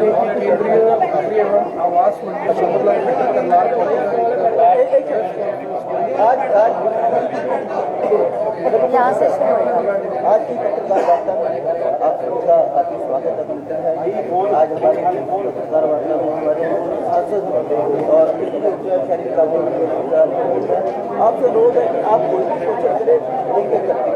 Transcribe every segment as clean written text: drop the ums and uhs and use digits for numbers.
केंद्रीय आवास मंत्री शोभा करनाल यहाँ से शुरू होगा। आज की पत्रकार वार्ता में आप सबका काफी स्वागत अभिनंदन है। आज हमारी पत्रकार वार्ता में हमारे सांसद और शहरी आपसे लोग है कि आप कोई भी क्वेश्चन करें लेके करते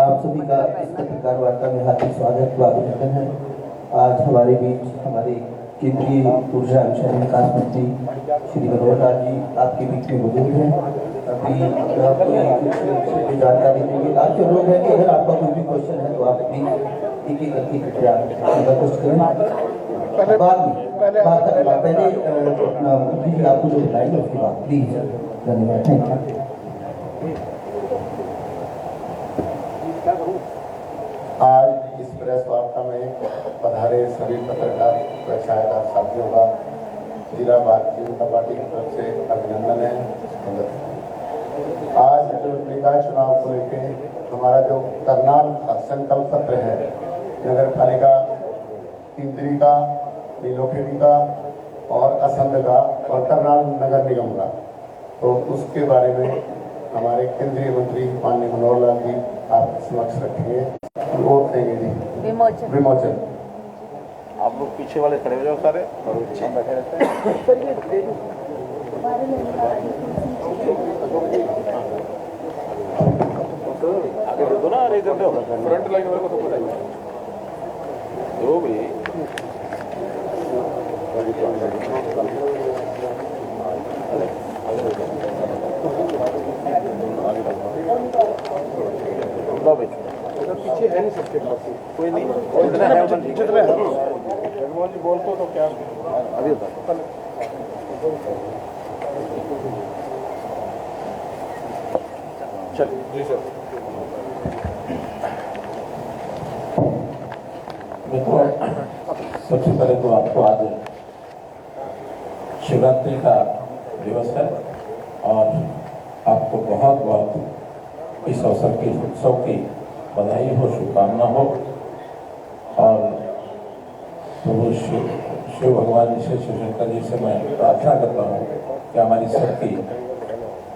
आप सभी का इस पत्रकार वार्ता में हार्दिक स्वागत व अभिनंदन है। आज हमारे बीच हमारे केंद्रीय ऊर्जा एवं शहरी विकास मंत्री श्री मनोहर लाल जी आपके बीच में मौजूद हैं। अभी आपको जानकारी देंगे। आज के लोग हैं कि अगर आपका कोई भी क्वेश्चन है तो आप प्लीज एक एक करके कृपया रिक्वेस्ट करें। बाद में पहले अपना मंत्री जी आपको जो बताएंगे उसके बाद प्लीज। धन्यवाद। Thank you. आज इस प्रेस वार्ता में पधारे सभी पत्रकार व छायादार साथियों का जिला भारतीय जनता पार्टी की तरफ से अभिनंदन है। आज जो निकाय चुनाव को लेकर हमारा जो करनाल संकल्प पत्र है, नगर पालिका इंद्री का, नीलोखेड़ी का और असंध का और करनाल नगर निगम का, तो उसके बारे में हमारे केंद्रीय मंत्री माननीय मनोहर लाल जी आपके समक्ष रखेंगे। वो देंगे जी विमोचन। आप लोग पीछे वाले खड़े हो जाओ सारे और हम बैठे रहते हैं। आगे दे दो ना, अरे इधर दो, फ्रंट लाइन वाले को तो बताइए दो भी। पीछे है नहीं सबके पास, कोई नहीं, जितना है जितना है। जगमोहन जी बोल तो क्या अभी होता चल जी सर। देखो, सबसे पहले तो आपको आज शिवरात्रि का दिवस है और आपको बहुत बहुत इस अवसर की उत्सव की बधाई हो, शुभकामना हो। और प्रभु शिव भगवान जी से, शिव शंकर जी से मैं प्रार्थना करता हूँ कि हमारी सबकी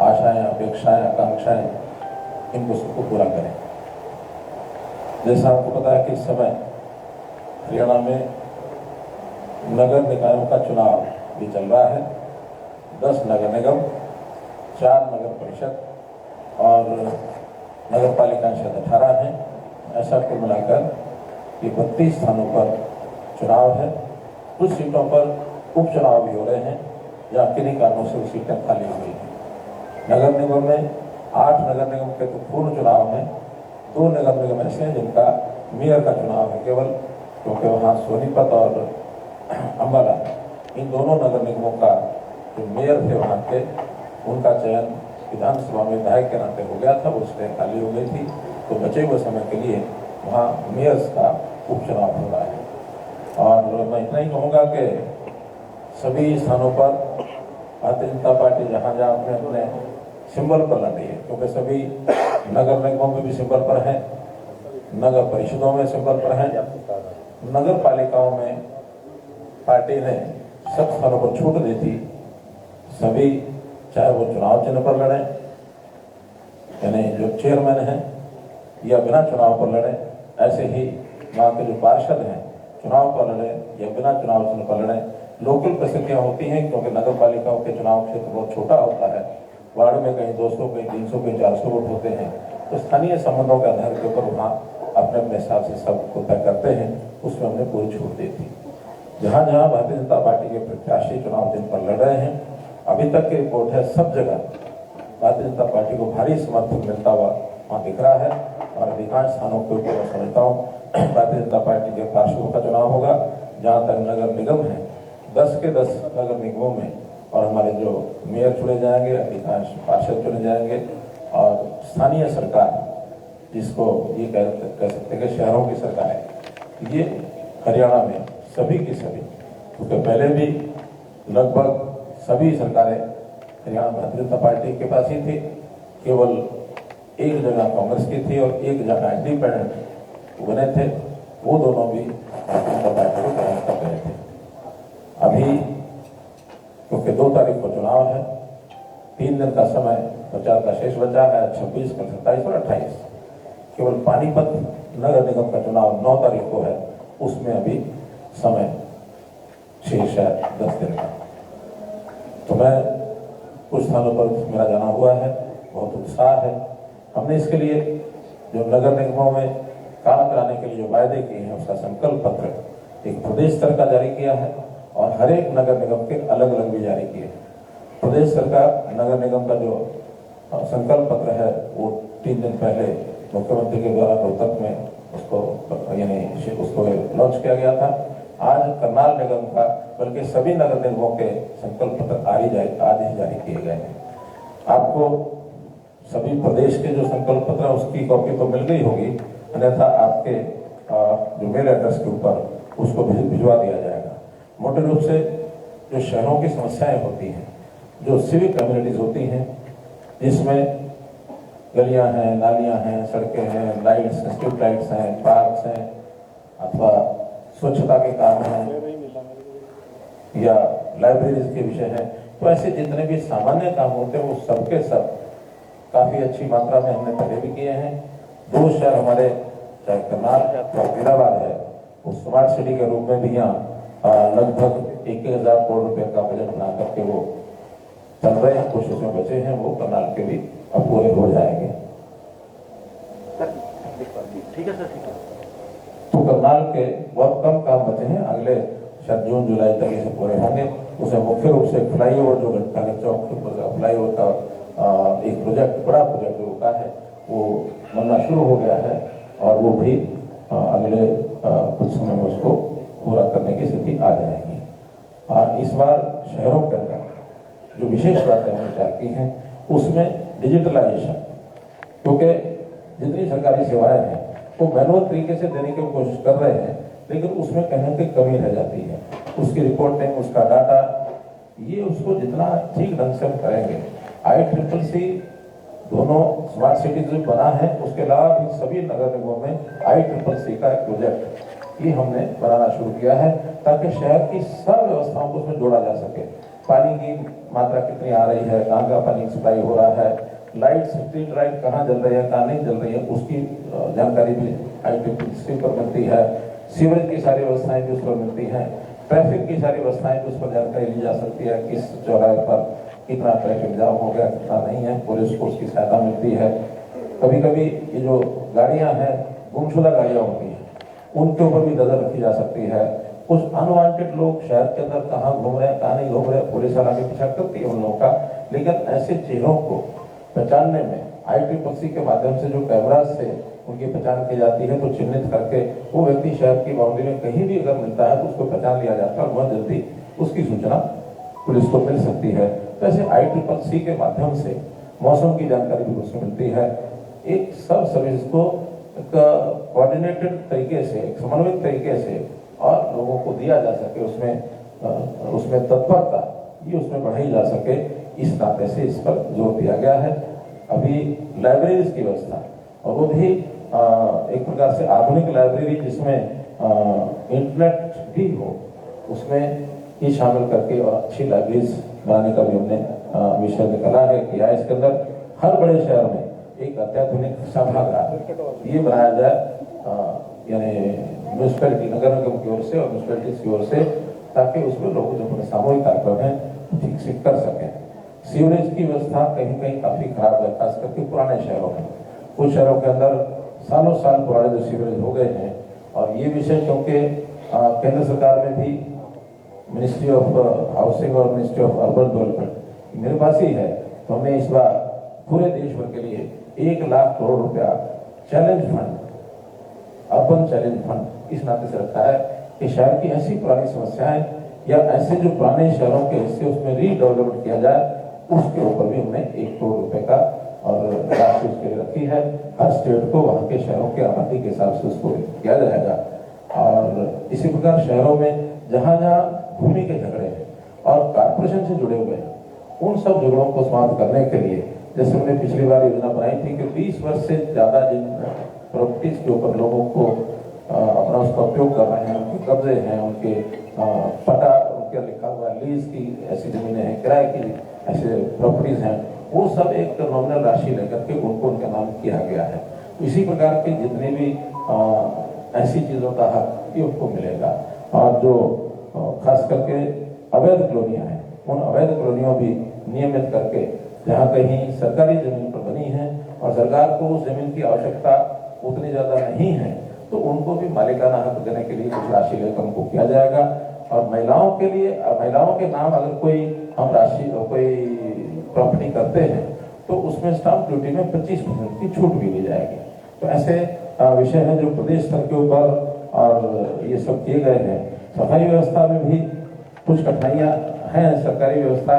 आशाएं, अपेक्षाएं, आकांक्षाएं इनको सबको पूरा करें। जैसा आपको पता है कि इस समय हरियाणा में नगर निकायों का चुनाव भी चल रहा है। 10 नगर निगम, 4 नगर परिषद और नगर पालिका क्षेत्र 18 है। ऐसा कुल मिलाकर ये 32 स्थानों पर चुनाव है। कुछ सीटों पर उपचुनाव भी हो रहे हैं या किन्हीं कारणों से वो सीटें खाली हुई हैं। नगर निगम में 8 नगर निगम के तो पूर्ण चुनाव हैं। 2 नगर निगम ऐसे हैं जिनका मेयर का चुनाव है केवल, क्योंकि वहाँ सोनीपत और अम्बाला, इन दोनों नगर निगमों का जो मेयर थे वहाँ के, उनका चयन विधानसभा में विधायक के नाते हो गया था, वो सीटें खाली हो गई थी। तो बचे हुए समय के लिए वहाँ मेयर्स का उपचुनाव हो रहा है। और मैं इतना ही कहूँगा कि सभी स्थानों पर भारतीय जनता पार्टी जहाँ जहाँ अपने अपने सिंबल पर लड़ रही है, क्योंकि सभी नगर निगमों में भी सिंबल पर है, नगर परिषदों में सिंबल पर है, नगर पालिकाओं में पार्टी ने सब स्थानों पर छूट दी थी। सभी चाहे वो चुनाव चिन्ह पर लड़े, यानी जो चेयरमैन हैं, या बिना चुनाव पर लड़े, ऐसे ही वहाँ के जो पार्षद हैं चुनाव पर लड़े या बिना चुनाव चिन्ह पर लड़े। लोकल परिस्थितियाँ होती हैं, क्योंकि नगर पालिकाओं के चुनाव क्षेत्र बहुत छोटा होता है। वार्ड में कहीं 200, कहीं 300, कहीं 400 वोट होते हैं, तो स्थानीय संबंधों के आधार के ऊपर वहाँ अपने अपने हिसाब से सबको तय करते हैं। उसमें हमने पूरी छूट दी थी। जहाँ जहाँ भारतीय जनता पार्टी के प्रत्याशी चुनाव चिन्ह पर लड़ रहे हैं, अभी तक की रिपोर्ट है सब जगह भारतीय जनता पार्टी को भारी समर्थन मिलता हुआ वहाँ दिख रहा है। और अधिकांश स्थानों के ऊपर मैं समझता हूँ भारतीय जनता पार्टी के पार्षदों का चुनाव होगा। जहाँ तक नगर निगम है, 10 के 10 नगर निगमों में और हमारे जो मेयर चुने जाएंगे, अधिकांश पार्षद चुने जाएंगे। और स्थानीय सरकार, जिसको ये कह सकते हैं कि शहरों की सरकार है, ये हरियाणा में सभी की सभी, क्योंकि पहले भी लगभग सभी सरकारें हरियाणा भारतीय जनता पार्टी के पास ही थी, केवल एक जगह कांग्रेस की थी और एक जगह इंडिपेंडेंट बने थे, वो दोनों भी भारतीय जनता पार्टी को ग्रहण कर रहे थे। अभी क्योंकि 2 तारीख को चुनाव है, 3 दिन का समय प्रचार का शेष बचा है, 26, 27 और 28। केवल पानीपत नगर निगम का चुनाव 9 तारीख को है, उसमें अभी समय शेष है 10 दिन का। तो मैं कुछ स्थानों पर मेरा जाना हुआ है, बहुत उत्साह है। हमने इसके लिए जो नगर निगमों में काम कराने के लिए जो वायदे किए हैं, उसका संकल्प पत्र एक प्रदेश स्तर का जारी किया है और हर एक नगर निगम के अलग अलग भी जारी किए हैं। प्रदेश सरकार नगर निगम का जो संकल्प पत्र है वो 3 दिन पहले मुख्यमंत्री के द्वारा रोहतक में उसको लॉन्च किया गया था। आज करनाल निगम का, बल्कि सभी नगर निगमों के संकल्प पत्र आज ही जारी किए गए हैं। आपको सभी प्रदेश के जो संकल्प पत्र है उसकी कॉपी तो मिल गई होगी, अन्यथा आपके जो मेल एड्रेस के ऊपर उसको भिजवा दिया जाएगा। मोटे रूप से जो शहरों की समस्याएं होती हैं, जो सिविक कम्युनिटीज होती हैं, जिसमें गलियां हैं, नालियां हैं, सड़कें हैं, लाइट्स, स्ट्रीट लाइट्स हैं, पार्क्स हैं, अथवा स्वच्छता के काम हैं या लाइब्रेरीज के विषय हैं, तो ऐसे जितने भी सामान्य काम होते हैं वो सबके सब काफी अच्छी मात्रा में हमने पहले भी किए हैं। 2 शहर हमारे, चाहे करनाल या फरीदाबाद है, वो स्मार्ट सिटी के रूप में भी यहाँ लगभग 1,000 करोड़ रुपए का बजट बना करके वो चल रहे हैं। कुछ उसमें बचे हैं, वो करनाल के भी अब पूरे हो जाएंगे। ठीक है सर, ठीक है। तो करनाल के बहुत कम काम बचे हैं, अगले शायद जून जुलाई तक इसे पूरे होंगे। उसे मुख्य रूप से फ्लाईओवर जो घंटाघर चौक फ्लाईओवर का एक प्रोजेक्ट, बड़ा प्रोजेक्ट जो रुका है, वो बनना शुरू हो गया है और वो भी अगले कुछ समय में उसको पूरा करने की स्थिति आ जाएगी। और इस बार शहरों के अंदर जो विशेष बातें हमने विचार की हैं उसमें डिजिटलाइजेशन, क्योंकि जितनी सरकारी सेवाएं हैं वो मैनुअल तरीके से देने की कोशिश कर रहे हैं, लेकिन उसमें कहीं ना कहीं कमी रह जाती है। उसकी रिपोर्टिंग, उसका डाटा, ये उसको जितना ठीक ढंग से हम करेंगे, ICCC दोनों स्मार्ट सिटीज जो बना है, उसके अलावा भी सभी नगर निगमों में ICCC का एक प्रोजेक्ट ये हमने बनाना शुरू किया है, ताकि शहर की सब व्यवस्थाओं को उसमें जोड़ा जा सके। पानी की मात्रा कितनी आ रही है, कहाँ का पानी सप्लाई हो रहा है, लाइट, स्ट्रीट लाइट कहाँ जल रही है, कहाँ नहीं जल रही है, उसकी जानकारी भी ICCC पर मिलती है। सीवरेज की सारी व्यवस्थाएं भी उस पर मिलती हैं। ट्रैफिक की सारी व्यवस्थाएं भी उस पर जानकारी ली जा सकती है, किस चौराहे पर कितना ट्रैफिक जाम हो गया, कितना नहीं है, पुलिस को उसकी सहायता मिलती है। कभी कभी ये जो गाड़ियां हैं, गुमशुदा गाड़ियां होती हैं, उनके ऊपर भी नजर रखी जा सकती है। कुछ अनवांटेड लोग शहर के अंदर कहाँ घूम रहे हैं, कहाँ नहीं घूम रहे हैं, पुलिस वाला भी पीछा करती है उन लोगों का, लेकिन ऐसे चेहरों को पहचानने में ICCC के माध्यम से जो कैमराज से उनकी पहचान की जाती है, तो चिन्हित करके वो व्यक्ति शहर की बाउंड्री में कहीं भी अगर मिलता है तो उसको पहचान लिया जाता है और वह जल्दी उसकी सूचना पुलिस को मिल सकती है। तो ऐसे ICCC के माध्यम से मौसम की जानकारी भी उसको मिलती है। एक सब सर्विस को कोऑर्डिनेटेड तरीके से, एक समन्वित तरीके से और लोगों को दिया जा सके, उसमें तत्परता ये उसमें बढ़ाई जा सके, इस नाते से इस पर जोर दिया गया है। अभी लाइब्रेरीज की व्यवस्था, और वो भी एक प्रकार से आधुनिक लाइब्रेरी जिसमें इंटरनेट भी हो, उसमें ही शामिल करके और अच्छी लाइब्रेरीज बनाने का भी हमने विषय निकाला है, किया है। इसके अंदर हर बड़े शहर में एक अत्याधुनिक सभागार ये बनाया जाए, यानी म्यूनिसिपैलिटी, नगर निगम की ओर से और म्यूनिसिपैलिटी की ओर से, ताकि उसमें लोग जो अपने सामूहिक कार्यक्रम है ठीक से कर सकें। सीवरेज की व्यवस्था कहीं कहीं काफी खराब है, खास करके पुराने शहरों में। कुछ शहरों के अंदर सालों साल पुराने जो सीवरेज हो गए हैं, और ये विषय क्योंकि केंद्र सरकार में भी मिनिस्ट्री ऑफ हाउसिंग और मिनिस्ट्री ऑफ अर्बन डेवलपमेंट मेरे पास ही है, तो हमने इस बार पूरे देश भर के लिए 1 लाख करोड़ रुपया challenge fund, urban challenge fund इस नाते से रखा है कि शहर की ऐसी पुरानी समस्याएं या ऐसे जो पुराने शहरों के हिस्से उसमें रीडेवलपमेंट किया जाए, उसके ऊपर भी हमने 1 करोड़ रुपए का और राशि उसके लिए रखी है। हर स्टेट को वहाँ के शहरों के आबादी के हिसाब से उसको किया जाएगा। और इसी प्रकार शहरों में जहाँ जहाँ भूमि के झगड़े हैं और कारपोरेशन से जुड़े हुए हैं, उन सब झगड़ों को समाप्त करने के लिए जैसे हमने पिछली बार योजना बनाई थी कि 20 वर्ष से ज़्यादा जिन प्रॉपर्टीज के ऊपर लोगों को अपना उसका उपयोग कर रहे हैं, उनके कब्जे हैं, उनके पटा उनके लिखा हुआ लीज की ऐसी जमीनें हैं, किराए की ऐसे प्रॉपर्टीज हैं, वो सब एक नॉमिनल राशि लेकर के उनको उनका नाम किया गया है। इसी प्रकार के जितने भी ऐसी चीज़ों का हक ये उनको मिलेगा। और जो खास करके अवैध कॉलोनियाँ हैं, उन अवैध कॉलोनियों भी नियमित करके जहाँ कहीं सरकारी जमीन पर बनी है और सरकार को उस जमीन की आवश्यकता उतनी ज़्यादा नहीं है, तो उनको भी मालिकाना हक देने के लिए कुछ राशि लेकर उनको किया जाएगा। और महिलाओं के लिए, महिलाओं के नाम अगर कोई हम राशि कोई प्रॉपर्टी करते हैं तो उसमें स्टाम्प ड्यूटी में 25% की छूट भी दी जाएगी। तो ऐसे विषय हैं जो प्रदेश स्तर के ऊपर और ये सब किए गए हैं। सफाई व्यवस्था में भी कुछ कठिनाइयाँ हैं। सरकारी व्यवस्था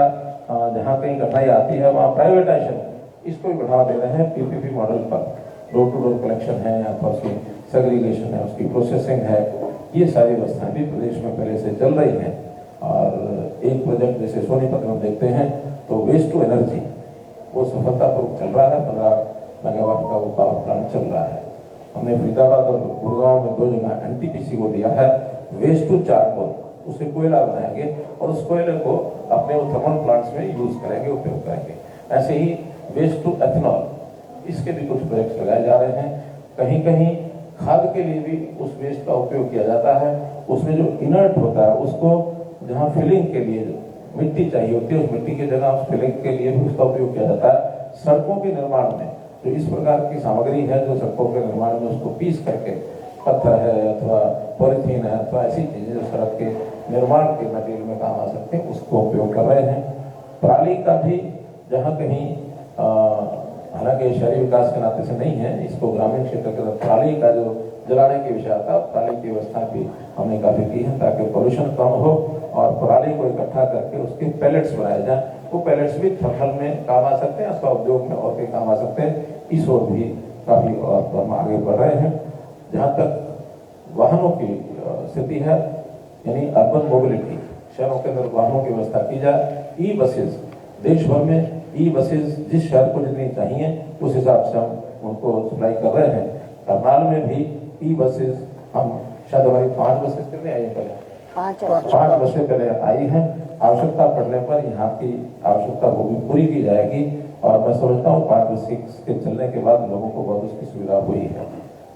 जहाँ कहीं कठिनाई आती है वहाँ प्राइवेटाइजेशन इसको भी बढ़ावा दे रहे हैं। PPP मॉडल पर डोर टू डोर कलेक्शन है या फिर उसकी सेग्रीगेशन है, उसकी प्रोसेसिंग है, ये सारी व्यवस्थाएं भी प्रदेश में पहले से चल रही हैं। और एक प्रोजेक्ट जैसे सोनीपत में देखते हैं तो वेस्ट टू एनर्जी वो सफलतापूर्वक चल रहा है। 15 मेगावाट का वो पावर प्लांट चल रहा है। हमने फरीदाबाद और गुड़गांव में 2 जगह NTPC को दिया है वेस्ट टू चारकोल, उससे कोयला बनाएंगे और उस कोयले को अपने थर्मल प्लांट्स में यूज करेंगे, उपयोग करेंगे। ऐसे ही वेस्ट टू एथेनॉल, इसके भी कुछ प्रोजेक्ट लगाए जा रहे हैं। कहीं कहीं खाद के लिए भी उस वेस्ट का उपयोग किया जाता है। उसमें जो इनर्ट होता है उसको जहाँ फिलिंग के लिए जो मिट्टी चाहिए होती है, उस मिट्टी की जगह उस फिलिंग के लिए भी उसका उपयोग किया जाता है। सड़कों के निर्माण में जो इस प्रकार की सामग्री है जो सड़कों के निर्माण में उसको पीस करके, पत्थर है अथवा पॉलीथीन है अथवा ऐसी चीजें जो सड़क के निर्माण के मटेरियल में काम आ सकते हैं, उसको उपयोग कर रहे हैं। पराली का भी जहाँ कहीं हालांकि शहरी विकास के नाते से नहीं है, इसको ग्रामीण क्षेत्र के अंदर पराली का जो जलाने की विषय आता है, पराली की व्यवस्था भी हमने काफी की है ताकि पोल्यूशन कम हो और पराली को इकट्ठा करके उसके पैलेट्स बनाए जाए। वो पैलेट्स भी थर्मल में काम आ सकते हैं अथवा उद्योग में और भी काम आ सकते हैं। इस ओर भी काफी हम आगे बढ़ रहे हैं। जहाँ तक वाहनों की स्थिति है, यानी अर्बन मोबिलिटी, शहरों के अंदर वाहनों की व्यवस्था की जाए। ई बसेज, देश भर में ई बसेज जिस शहर को जितनी चाहिए उस हिसाब से हम उनको सप्लाई कर रहे हैं। करनाल में भी ई बसेज हम शायद हमारी 5 बसेज कितने आई पहले 5 बसें पहले आई हैं। आवश्यकता पड़ने पर यहाँ की आवश्यकता वो भी पूरी की जाएगी और मैं समझता हूँ 5 बसें के चलने के बाद लोगों को बहुत उसकी सुविधा हुई है,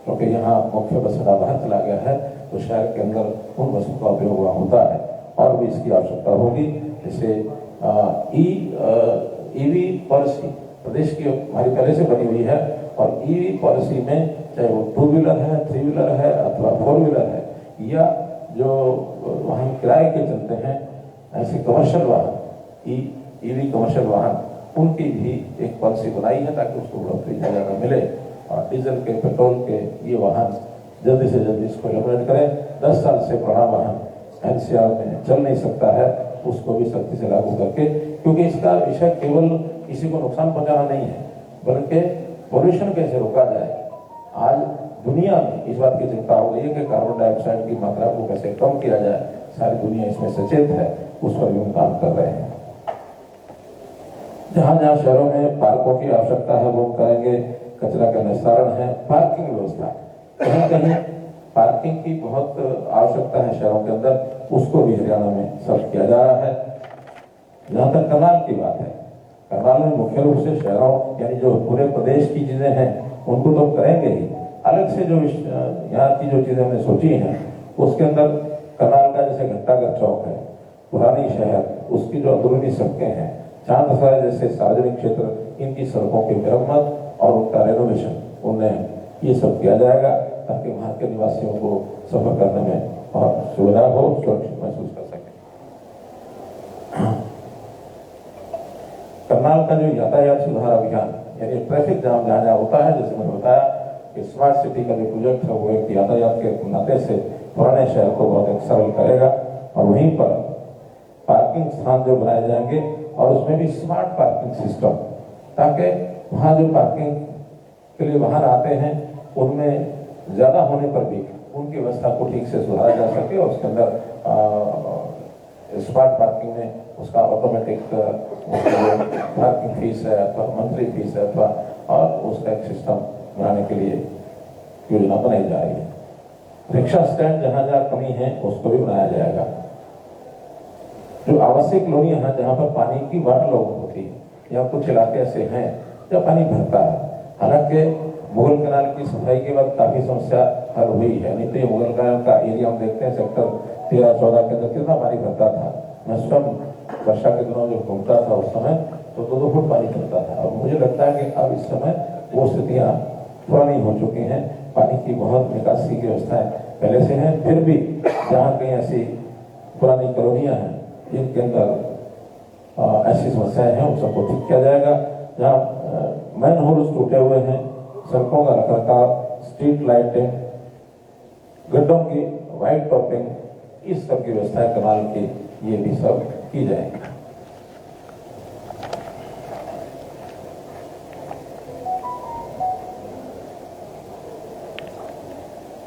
क्योंकि यहाँ मुख्य बस अड्डा बाहर चला गया है तो शहर के अंदर उन बसों का उपयोग वहाँ होता है और भी इसकी आवश्यकता होगी। जैसे ईवी पॉलिसी प्रदेश की हमारी पहले से बनी हुई है और ईवी पॉलिसी में चाहे वो 2 व्हीलर है, 3 व्हीलर है अथवा 4 व्हीलर है या जो वाहन किराए के चलते हैं, ऐसे कमर्शियल वाहन, ईवी कमर्शियल वाहन, उनकी भी एक पॉलिसी बनाई है ताकि उसको बढ़ोतरी ज़्यादा मिले और डीजल के, पेट्रोल के ये वाहन जल्दी से जल्दी इसको इम्प्लीमेंट करें। 10 साल से बड़ा वाहन NCR में चल नहीं सकता है, उसको भी सख्ती से लागू करके, क्योंकि इसका विषय केवल किसी को नुकसान पहुंचाना नहीं है बल्कि पोल्यूशन कैसे रोका जाए। आज दुनिया में इस बात की चिंता हो गई है कि कार्बन डाइऑक्साइड की मात्रा को कैसे कम किया जाए। सारी दुनिया इसमें सचेत है, उस पर भी हम काम कर रहे हैं। जहाँ जहाँ शहरों में पार्कों की आवश्यकता है वो करेंगे। कचरा का निस्तारण है, पार्किंग व्यवस्था, कहीं कहीं पार्किंग की बहुत आवश्यकता है शहरों के अंदर, उसको भी हरियाणा में सर्व किया जा रहा है। जहाँ तक करनाल की बात है, करनाल में मुख्य रूप से शहरों यानी जो पूरे प्रदेश की चीजें हैं उनको तो करेंगे ही, अलग से जो यहाँ की जो चीजें हमने सोची हैं उसके अंदर करनाल का जैसे घंटाघर चौक है, पुरानी शहर, उसकी जो अंदरूनी सड़कें हैं, चांदसराय जैसे सार्वजनिक क्षेत्र, इनकी सड़कों की मरम्मत और उनका रेनोवेशन, उन्हें ये सब किया जाएगा ताकि वहाँ के निवासियों को सफर करने में और सुविधा हो, सुरक्षित महसूस कर सके। करनाल का जो यातायात सुधार अभियान यानी ट्रैफिक जाम जहाँ जहाँ होता है, जैसे मैंने बताया कि स्मार्ट सिटी का जो प्रोजेक्ट है वो एक यातायात के नाते से पुराने शहर को बहुत एक सरल करेगा और वहीं पर पार्किंग स्थान जो बनाए जाएंगे और उसमें भी स्मार्ट पार्किंग सिस्टम, ताकि वहाँ जो पार्किंग के लिए वाहन आते हैं उनमें ज्यादा होने पर भी उनकी व्यवस्था को ठीक से सुधारा जा सके और उसके अंदर स्मार्ट पार्किंग में उसका ऑटोमेटिक पार्किंग फीस है अथवा मंथली फीस है अथवा और उसका एक सिस्टम बनाने के लिए योजना बनाई जा रही है। रिक्शा स्टैंड जहां जहां कमी है उसको भी बनाया जाएगा। जो आवासीय कॉलोनी है जहां पर पानी की वाट लोग होती है या कुछ इलाके ऐसे हैं जहाँ पानी भरता है, हालांकि मुगल कैनाल की सफाई के बाद काफी समस्या हल हुई है। नहीं तो ये मुगल कैनाल का एरिया हम देखते हैं सेक्टर 13-14 के अंदर कितना पानी भरता था। मैं स्वयं वर्षा के दिनों जब घूमता था उस समय तो 2-2 फुट पानी चलता था और मुझे लगता है कि अब इस समय वो स्थितियां पुरानी हो चुकी हैं। पानी की बहुत निकासी की व्यवस्थाएं पहले से हैं, फिर भी जहाँ कहीं ऐसी पुरानी कॉलोनियां हैं जिनके अंदर ऐसी समस्याएं हैं उन सबको ठीक किया जाएगा। जहाँ मैन होल्स टूटे हुए हैं, सड़कों का रखरखाव, स्ट्रीट लाइटिंग, गड्ढों की वाइट टॉपिंग, इस सब की व्यवस्थाएं कनाल की ये भी सब की जाएगी।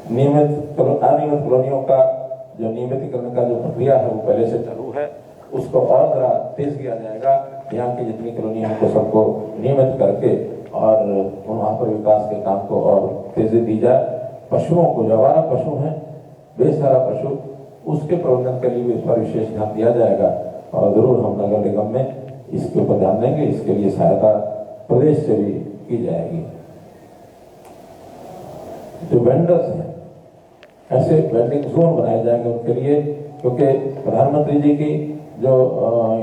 अनियमित कॉलोनियों का जो नियमितीकरण का जो प्रक्रिया है वो पहले से चालू है, उसको और जरा तेज किया जाएगा। यहाँ की जितनी कॉलोनी है उनको सबको नियमित करके और वहाँ पर विकास के काम को और तेजी दी जाए। पशुओं को, जो आवारा पशु हैं, बेसहारा पशु, उसके प्रबंधन के लिए भी इस पर विशेष ध्यान दिया जाएगा और जरूर हम नगर निगम में इसके ऊपर ध्यान देंगे। इसके लिए सहायता प्रदेश से भी की जाएगी। जो वेंडर्स हैं ऐसे वेंडिंग जोन बनाए जाएंगे उनके लिए, क्योंकि प्रधानमंत्री जी की जो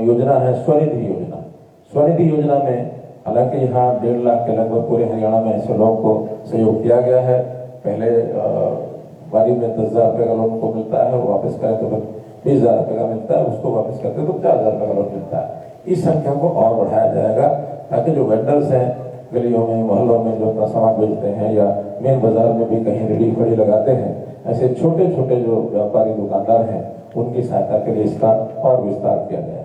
योजना है स्वनिधि योजना में हालांकि यहाँ 1.5 लाख के लगभग पूरे हरियाणा में ऐसे लोगों को सहयोग किया गया है। पहले बारी में 10,000 रुपये का लोन को मिलता है, वो वापस करे तो फिर 20,000 रुपये का मिलता है, उसको वापस करते तो 50,000 रुपये का लोन मिलता है। इस संख्या को और बढ़ाया जाएगा ताकि जो वेंडर्स हैं गलियों में, मोहल्लों में जो अपना सामान बेचते हैं या मेन बाजार में भी कहीं रेडी खड़ी लगाते हैं, ऐसे छोटे छोटे जो व्यापारी दुकानदार हैं उनकी सहायता के लिए इसका और विस्तार किया जाएगा।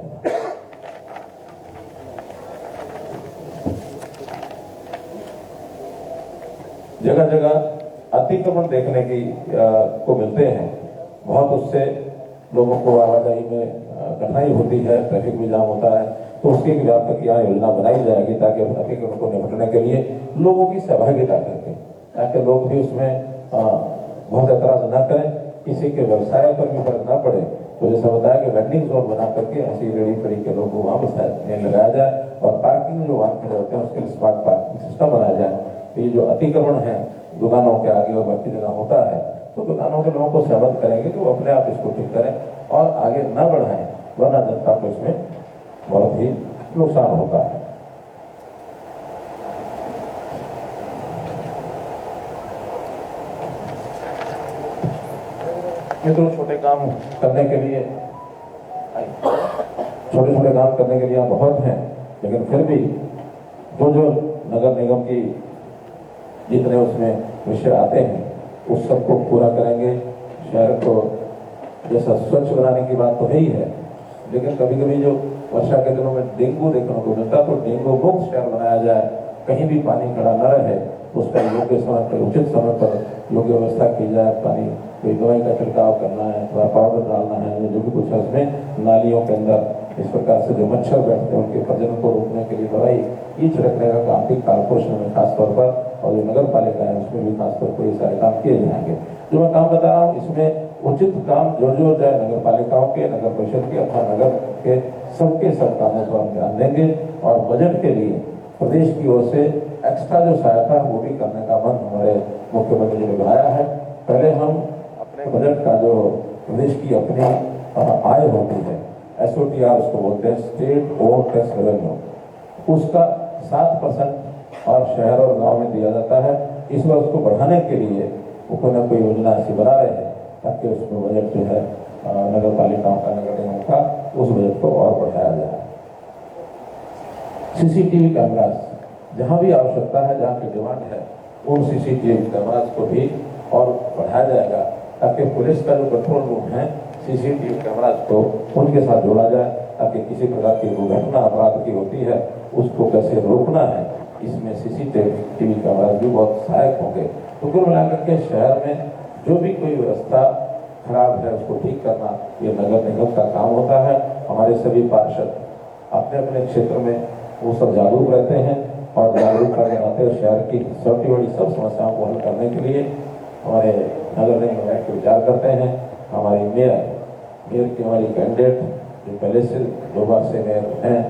जगह जगह अतिक्रमण देखने की को मिलते हैं, बहुत उससे लोगों को आवाजाही में कठिनाई होती है, ट्रैफिक भी जाम होता है, तो उसकी एक व्यापक यहाँ योजना बनाई जाएगी ताकि अतिक्रमण को निपटने के लिए लोगों की सहभागिता करके, ताकि लोग भी उसमें बहुत एतराज न करें, किसी के व्यवसाय पर भी फर्क न पड़े। तो जैसा बताया कि वेंडिंग जोन बना करके ऐसी रेडी खड़ी के लोगों को वहाँ पर लगाया जाए और पार्किंग जो वाहन खड़े होते हैं उसके लिए स्मार्ट पार्किंग सिस्टम बनाया जाए। तो ये जो अतिक्रमण है दुकानों के आगे और बाकी जगह होता है, तो दुकानों के लोगों को सहमत करेंगे कि वो अपने आप इसको ठीक करें और आगे न बढ़ाएं, वरना जनता को इसमें बहुत ही नुकसान होता है। मित्रों, छोटे काम करने के लिए यहाँ बहुत हैं, लेकिन फिर भी जो नगर निगम की जितने उसमें विषय आते हैं उस सबको पूरा करेंगे। शहर को जैसा स्वच्छ बनाने की बात तो है ही है, लेकिन कभी कभी जो वर्षा के दिनों में डेंगू देखने को मिलता है, तो डेंगू मुक्त शहर बनाया जाए, कहीं भी पानी खड़ा न रहे, उस पर योग्य समय पर, उचित समय पर योग्य व्यवस्था की जाए। पानी कोई दवाई का छिड़काव करना है, थोड़ा पाउडर डालना है, जो भी कुछ है उसमें, नालियों के अंदर इस प्रकार से जो मच्छर बैठते हैं उनके प्रजनन को रोकने के लिए दवाई ये छिड़कने का काम भी कारपोरेशन में खासतौर पर और जो नगर पालिका है उसमें भी खासतौर पर ये सारे काम किए जाएंगे। जो मैं काम बता रहा हूँ इसमें उचित काम जो चाहे नगर पालिकाओं के, नगर परिषद के अथवा नगर के सबके सब कामों पर हम ध्यान देंगे और बजट के लिए प्रदेश की ओर से एक्स्ट्रा जो सहायता है वो भी करने का मन हमारे मुख्यमंत्री जी ने बनाया है। पहले हम अपने बजट का जो प्रदेश की अपनी आय होती है, SOTR उसको बोलते हैं, स्टेट ओन टैक्स रेवेन्यू, उसका 7% और शहर और गांव में दिया जाता है। इस बार उसको बढ़ाने के लिए वो कोई न कोई योजना ऐसी बना रहे हैं ताकि उसमें बजट जो है नगर पालिकाओं का, नगर निगमों का, उस बजट को और बढ़ाया जाए। CCTV कैमरास जहाँ भी आवश्यकता है, जहाँ की डिमांड है, उन CCTV कैमरास को भी और बढ़ाया जाएगा ताकि पुलिस का जो कंट्रोल रूम है CCTV कैमरास को उनके साथ जोड़ा जाए ताकि किसी प्रकार की दुर्घटना अपराध की होती है उसको कैसे रोकना है, इसमें CCTV कैमरास भी बहुत सहायक होंगे। तो कुल मिलाकर के शहर में जो भी कोई व्यवस्था खराब है उसको ठीक करना ये नगर निगम का काम होता है। हमारे सभी पार्षद अपने अपने क्षेत्र में वो सब जागरूक रहते हैं और जागरूकता के नाते शहर की छोटी बड़ी सब समस्याओं को हल करने के लिए हमारे नगर निगम के विचार करते हैं। हमारी मेयर की हमारी कैंडिडेट जो पहले से 2 बार से मेयर हैं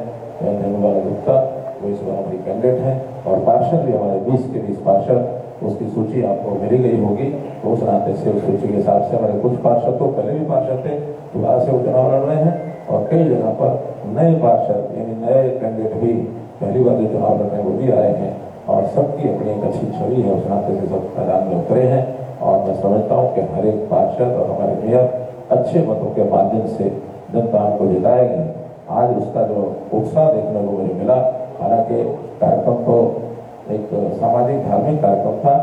निर्मला गुप्ता, वो इस बार हमारी कैंडिडेट हैं और पार्षद भी हमारे 20 के 20 पार्षद, उसकी सूची आपको मिली गई होगी। तो उस नाते से उस सूची के हिसाब से हमारे कुछ पार्षद तो पहले भी पार्षद थे, दोबारा से वो चुनाव लड़ रहे हैं और कई जगह पर नए पार्षद यानी नए कैंडिडेट भी पहली बार जो चुनाव लड़ रहे हैं वो भी आए हैं और सबकी अपनी एक अच्छी छवि है, उस नाते से सब मैदान में उतरे हैं। और मैं समझता हूँ कि हर एक पार्षद और हमारे मेयर अच्छे मतों के माध्यम से जनता को जिताएगी। आज उसका जो उत्साह देखने को मुझे मिला, हालांकि कार्यक्रम तो एक सामाजिक धार्मिक कार्यक्रम था,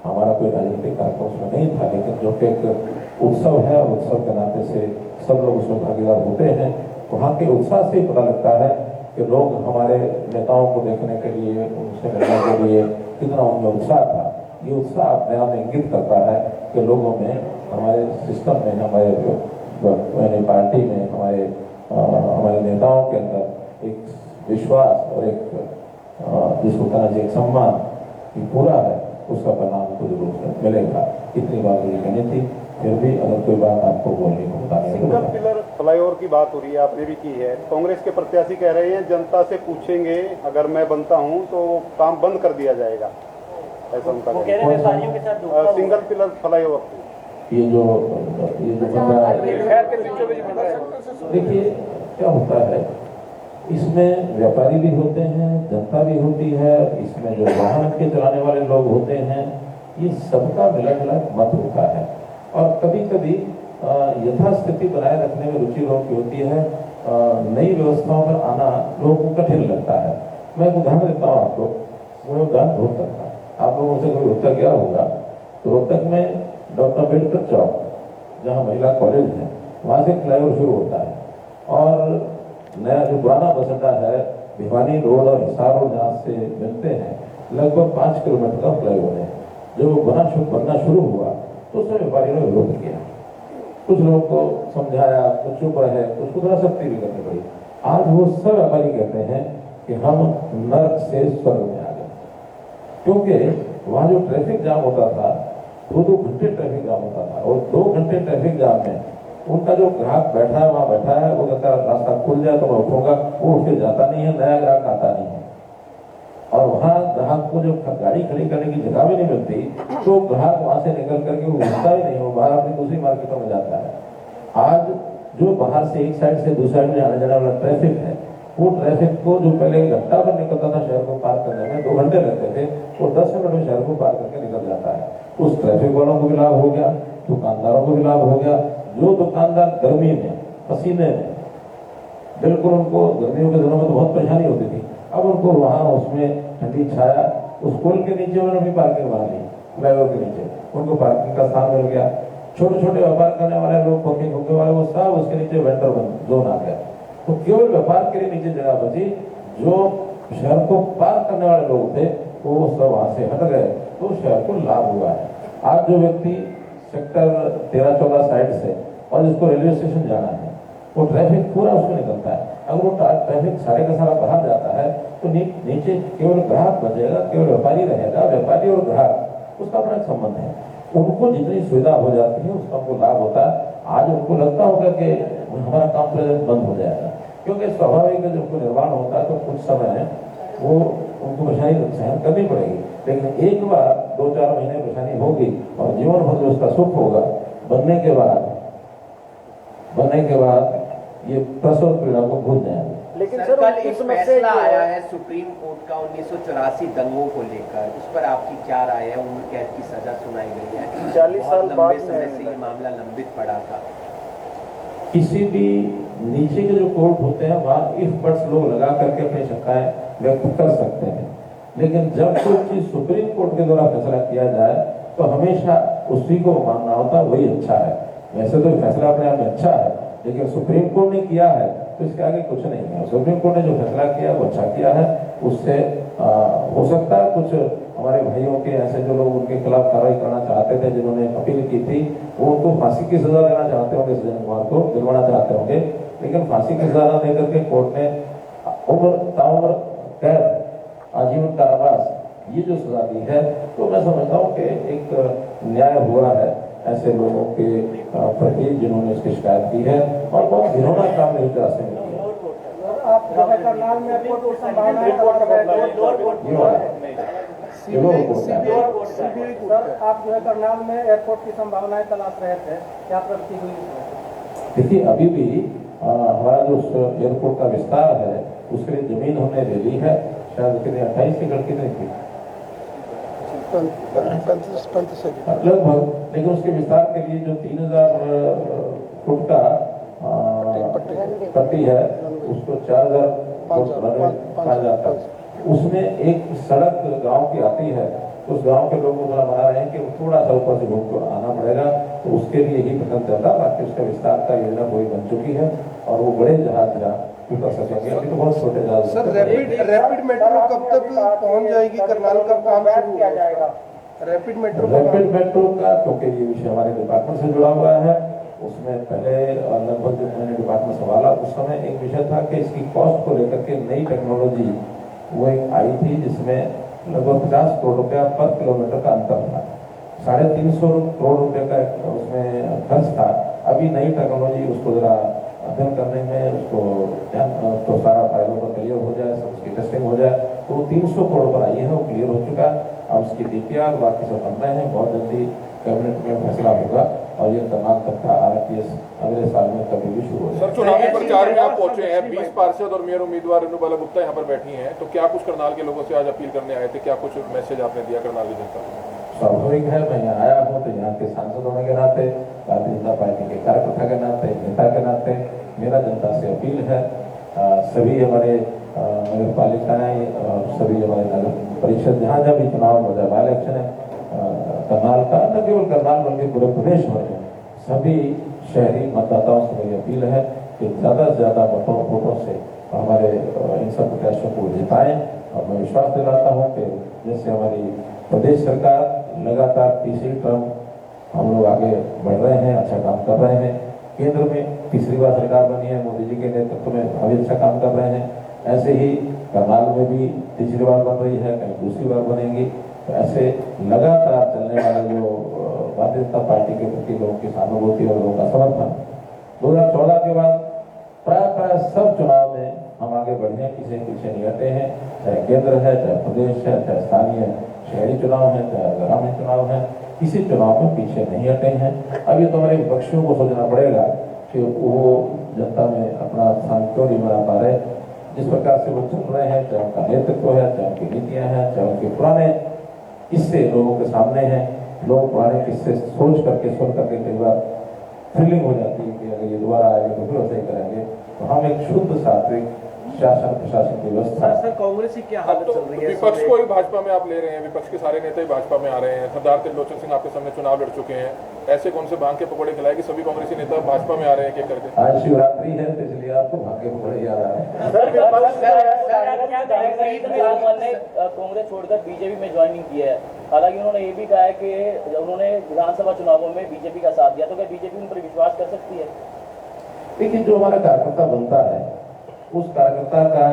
हमारा कोई राजनीतिक कार्यक्रम उसमें नहीं था, लेकिन जो कि एक उत्सव है और उत्सव के नाते से सब लोग उसमें भागीदार होते हैं। वहाँ के उत्साह से ही पता लगता है कि लोग हमारे नेताओं को देखने के लिए, उनसे मिलने के लिए कितना उनमें उत्साह था। ये उत्साह अपने आप इंगित करता है कि लोगों में, हमारे सिस्टम में, हमारे पार्टी में, हमारे नेताओं के अंदर एक विश्वास और एक जिसको कहना चाहिए एक सम्मान कि पूरा है, उसका परिणाम को जरूर मिलेगा। इतनी बात मुझे कहनी थी, फिर भी अगर कोई बात आपको बोलनी हो बताने सिंगल पिलर फ्लाईओवर की बात हो रही है, आपने भी की है। कांग्रेस के प्रत्याशी कह रहे हैं जनता से पूछेंगे अगर मैं बनता हूं तो काम बंद कर दिया जाएगा, ऐसा उनका कहना। सिंगल पिलर फ्लाईओवर ये जो बंदा देखिए क्या होता है, इसमें व्यापारी भी होते हैं, जनता भी होती है, इसमें जो वाहन के चलाने वाले लोग होते हैं, ये सबका मिला जुला मत होता है। और कभी कभी यथास्थिति बनाए रखने में रुचि लोगों की होती है, नई व्यवस्थाओं पर आना लोगों को कठिन लगता है। मैं एक उदाहरण देता हूँ आपको, वो उदाहरण रोहतक का। आप लोगों से कोई रोहतक गया होगा तो रोहतक में डॉक्टर अम्बेडकर चौक, जहाँ महिला कॉलेज है, वहाँ से फ्लाईओवर शुरू होता है और नया जो पुराना बस अड्डा है भिवानी रोड और हिसार रोड जहाँ से मिलते हैं, लगभग 5 किलोमीटर का फ्लाईओवर है। जब बनना शुरू हुआ तो उसमें व्यापारियों ने विरोध किया, कुछ लोगों को समझाया, कुछ चुप रहे, कुछ को थोड़ा सख्ती भी करनी पड़ी। आज वो सब व्यापारी कहते हैं कि हम नर्क से स्वर्ग में आ गए, क्योंकि वहाँ जो ट्रैफिक जाम होता था 2-2 घंटे ट्रैफिक जाम होता था और 2 घंटे ट्रैफिक जाम में उनका जो ग्राहक बैठा है वहाँ बैठा है, वो कहता है रास्ता खुल जाए तो मैं उठूंगा, वो उठ के जाता नहीं है, नया ग्राहक आता नहीं है। और वहाँ ग्राहक को जो गाड़ी खड़ी करने की जगह भी नहीं मिलती तो ग्राहक वहाँ से निकल करके वो घुसता ही नहीं, वो बाहर अपनी दूसरी मार्केटों में जाता है। आज जो बाहर से एक साइड से दूसरी साइड में आने जाने वाला ट्रैफिक है, वो ट्रैफिक को जो पहले 1 घंटा पर निकलता था शहर को पार करने में 2 घंटे लगते थे, वो 10 मिनट में शहर को पार करके निकल जाता है। उस ट्रैफिक वालों को भी लाभ हो गया, दुकानदारों को भी लाभ हो गया। जो दुकानदार गर्मी में, पसीने में, बिल्कुल उनको गर्मियों के दिनों में तो बहुत परेशानी होती थी, अब उनको वहाँ उसमें ठंडी छाया, उस पुल के नीचे उन्होंने भी पार्किंग बना ली, फ्लाईओवर के नीचे उनको पार्किंग का स्थान मिल गया। छोटे छोटे व्यापार करने वाले लोग, पके भुके वाले, वो सब उसके नीचे वेंडर जोन आ गया। तो केवल व्यापार के लिए नीचे जगह बची, जो शहर को पार करने वाले लोग थे वो सब वहाँ से हट गए, तो शहर को लाभ हुआ है। आज जो व्यक्ति सेक्टर 13-14 साइड से और जिसको रेलवे स्टेशन जाना है, वो ट्रैफिक पूरा उसमें निकलता है। अगर वो ट्रैफिक सारे का सारा बाहर जाता है तो नीचे केवल ग्राहक बचेगा, केवल व्यापारी रहेगा। व्यापारी और ग्राहक उसका अपना संबंध है, उनको जितनी सुविधा हो जाती है उसका उनको लाभ होता है। आज उनको लगता होगा कि हमारा काम बंद हो जाएगा, क्योंकि स्वाभाविक है जब कोई निर्माण होता है तो कुछ समय वो उनको परेशानी सहन करनी पड़ेगी, लेकिन एक बार 2-4 महीने परेशानी होगी और जीवन भर जो उसका सुख होगा, बनने के बाद ये प्रसव पीड़ा को भूल जाएंगे। लेकिन सर, कल सर एक फैसला आया है सुप्रीम कोर्ट का 1984 दंगों को लेकर, उस पर आपकी क्या राय है? उम्र कैद की सजा सुनाई गई है, 40 साल बाद लंबे समय से ये मामला लंबित पड़ा था। किसी भी नीचे के जो कोर्ट होते हैं वहाँ इफ बट्स लोग लगा करके अपनी शंकाएं व्यक्त कर सकते हैं, लेकिन जब कोई चीज सुप्रीम कोर्ट के द्वारा फैसला किया जाए तो हमेशा उसी को मानना होता, वही अच्छा है। वैसे तो फैसला अपने आप में अच्छा है, लेकिन सुप्रीम कोर्ट ने किया है तो इसके आगे कुछ नहीं है। सुप्रीम कोर्ट ने जो फैसला किया वो अच्छा किया है, उससे हो सकता है कुछ हमारे भाइयों के ऐसे जो लोग उनके खिलाफ कार्रवाई करना चाहते थे, जिन्होंने अपील की थी, वो उनको फांसी की सजा देना चाहते होंगे, सज्जन कुमार को दिलवाना चाहते होंगे, लेकिन फांसी की सजा न देकर के कोर्ट ने उम्र ताउम्र कैद, आजीवन कारावास, ये जो सजा दी है, तो मैं समझता हूँ कि एक न्याय हुआ है ऐसे लोगों के प्रति जिन्होंने इसकी शिकायत की है, और बहुत घिनौना काम मेरी तरह से किया। आप करनाल में एयरपोर्ट को संभालना है, आप जो है करनाल में एयरपोर्ट की संभावनाएं तलाश रहे थे, क्या प्रगति हुई इसमें? देखिए, अभी भी हमारा जो एयरपोर्ट का विस्तार है उसके लिए जमीन हमने ले ली है, शायद कितने 28 एकड़ की नहीं थी लगभग, लेकिन उसके विस्तार के लिए जो 3000 फुट का पट्टी है उसको 4000 तक, उसमें एक सड़क गांव की आती है, उस गांव के लोग थोड़ा बना रहे हैं कि थोड़ा सा ऊपर से घूम आना पड़ेगा, तो उसके लिए ही प्रकरण चल रहा। बाकी उसका विस्तार का योजना पूरी बन चुकी है और वो बड़े जहाज कर सकेंगे, अभी तो बहुत छोटे जहाज। सर, रैपिड मेट्रो कब तक पहुंच जाएगी? करनाल का काम शुरू किया जाएगा रैपिड मेट्रो का, क्योंकि ये विषय हमारे डिपार्टमेंट से जुड़ा हुआ है। उसमें पहले लगभग जब मैंने डिपार्टमेंट संभाला उस समय एक विषय था कि इसकी कॉस्ट को लेकर के नई टेक्नोलॉजी वो एक आई थी, जिसमें लगभग 50 करोड़ रुपया पर किलोमीटर का अंतर था, 350 करोड़ रुपए का उसमें खर्च था। अभी नई टेक्नोलॉजी उसको जरा अध्ययन करने में उसको सारा फाइलों पर क्लियर हो जाए, सब उसकी टेस्टिंग हो जाए, तो वो 300 करोड़ पर आई है, वो क्लियर हो चुका। अब उसकी डीपीआर बाकी सब बन रहे हैं, बहुत जल्दी कैबिनेट में फैसला होगा और ये करनाल तक का RITS अगले साल में कभी भी शुरू होगा। सर, चुनावी प्रचार में आप पहुंचे हैं, 20 पार्षद और मेयर उम्मीदवार रेणु बाला गुप्ता यहाँ पर बैठी हैं, तो क्या कुछ करनाल के लोगों से आज अपील करने आए थे? क्या कुछ मैसेज आपने दिया करनाल की जनता को? स्वाभाविक है, मैं यहाँ आया हूँ तो यहाँ के सांसद होने के नाते, भारतीय जनता पार्टी के कार्यकर्ता के नाते, नेता के नाते मेरा जनता से अपील है, सभी हमारे नगर पालिकाएं और सभी हमारे नगर परिषद जहाँ जहाँ भी चुनाव हो जाए, बाई इलेक्शन है करनाल का, न केवल करनाल बल्कि पूरे प्रदेश भर में सभी शहरी मतदाताओं से मेरी अपील है कि ज़्यादा से ज़्यादा वोटों से हमारे इन सब प्रत्याशियों को जिताएं। और मैं विश्वास दिलाता हूँ कि जैसे हमारी प्रदेश सरकार लगातार तीसरी टर्म हम लोग आगे बढ़ रहे हैं, अच्छा काम कर रहे हैं, केंद्र में तीसरी बार सरकार बनी है, मोदी जी के नेतृत्व में अभी अच्छा काम कर रहे हैं, ऐसे ही करनाल में भी तीसरी बार बन रही है, कहीं दूसरी बार बनेगी। तो ऐसे लगातार चलने वाले जो भारतीय जनता पार्टी के प्रति लोगों की सहानुभूति और लोगों का समर्थन 2014 के बाद प्राय सब चुनाव में हम आगे बढ़ने किसी पीछे नहीं हटे हैं, चाहे केंद्र है, चाहे प्रदेश है, चाहे स्थानीय शहरी चुनाव है, चाहे ग्रामीण चुनाव है, किसी चुनाव में पीछे नहीं हटे हैं। अब ये तो हमारे विपक्षियों को सोचना पड़ेगा कि वो जनता में अपना स्थान क्यों नहीं बना पा रहे। जिस प्रकार से वो चल रहे हैं, चाहे उनका नेतृत्व है, चाहे उनकी नीतियां हैं, चाहे उनके पुराने किस्से लोगों के सामने हैं, लोग पुराने किस्से सोच करके सुन करके कई बार थ्रिलिंग हो जाती है कि अगर ये दोबारा आएंगे तो फिर वैसे ही करेंगे। तो हम एक शुद्ध सात्विक शासन प्रशासन की व्यवस्था। सर, कांग्रेस की क्या हालत चल रही है? विपक्ष को ही भाजपा में आप ले रहे हैं, विपक्ष के सारे नेता ही भाजपा में आ रहे हैं। सरदार त्रिलोचन सिंह आपके सामने चुनाव लड़ चुके हैं, ऐसे कौन से भांग के पकौड़े खिलाए कि सभी कांग्रेसी नेता भाजपा में आ रहे हैं एक करके? आज शिवरात्रि है तो इसलिए आपको भांग के पकौड़े याद आ रहे हैं। कांग्रेस छोड़कर बीजेपी में ज्वाइनिंग की है, हालांकि उन्होंने ये भी कहा है कि उन्होंने विधानसभा चुनावों में बीजेपी का साथ दिया, तो क्या बीजेपी उन पर विश्वास कर सकती है? लेकिन जो हमारा कार्यकर्ता बनता है उस कार्यकर्ता का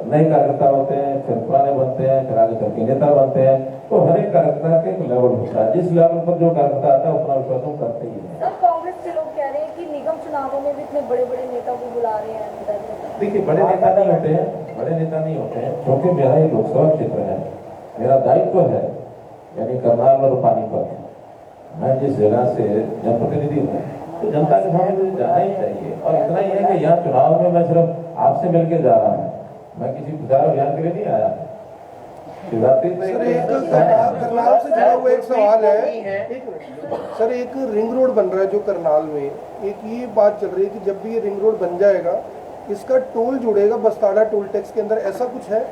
नए कार्यकर्ता होते हैं, फिर पुराने बनते हैं, फिर आगे चल के नेता बनते हैं, तो हर एक कार्यकर्ता के एक लेवल होता है, जिस लेवल पर जो कार्यकर्ता आता है उतना विश्वास हम करते ही हैं। सर, कांग्रेस के लोग कह रहे हैं कि निगम चुनावों में भी इतने बड़े बड़े नेता को बुला रहे हैं। देखिए, बड़े नेता नहीं होते हैं, बड़े नेता नहीं होते हैं, क्योंकि मेरा ही लोकसभा क्षेत्र है, मेरा दायित्व है, यानी करनाल और पानीपत, मैं जिस जगह से जनप्रतिनिधि हूँ तो जनता के सामने मुझे जाना ही चाहिए। और इतना ही है कि यहाँ चुनाव में मैं सिर्फ आपसे मिलकर जा रहा हूँ, मैं किसी प्रचार अभियान के लिए नहीं आया। शिवरात्रि में सर, एक करनाल से जुड़ा हुआ एक सवाल है। सर, एक रिंग रोड बन रहा है जो करनाल में, एक ये बात चल रही है कि जब भी ये रिंग रोड बन जाएगा इसका टोल जुड़ेगा बस्ताड़ा टोल टैक्स के अंदर, ऐसा कुछ है?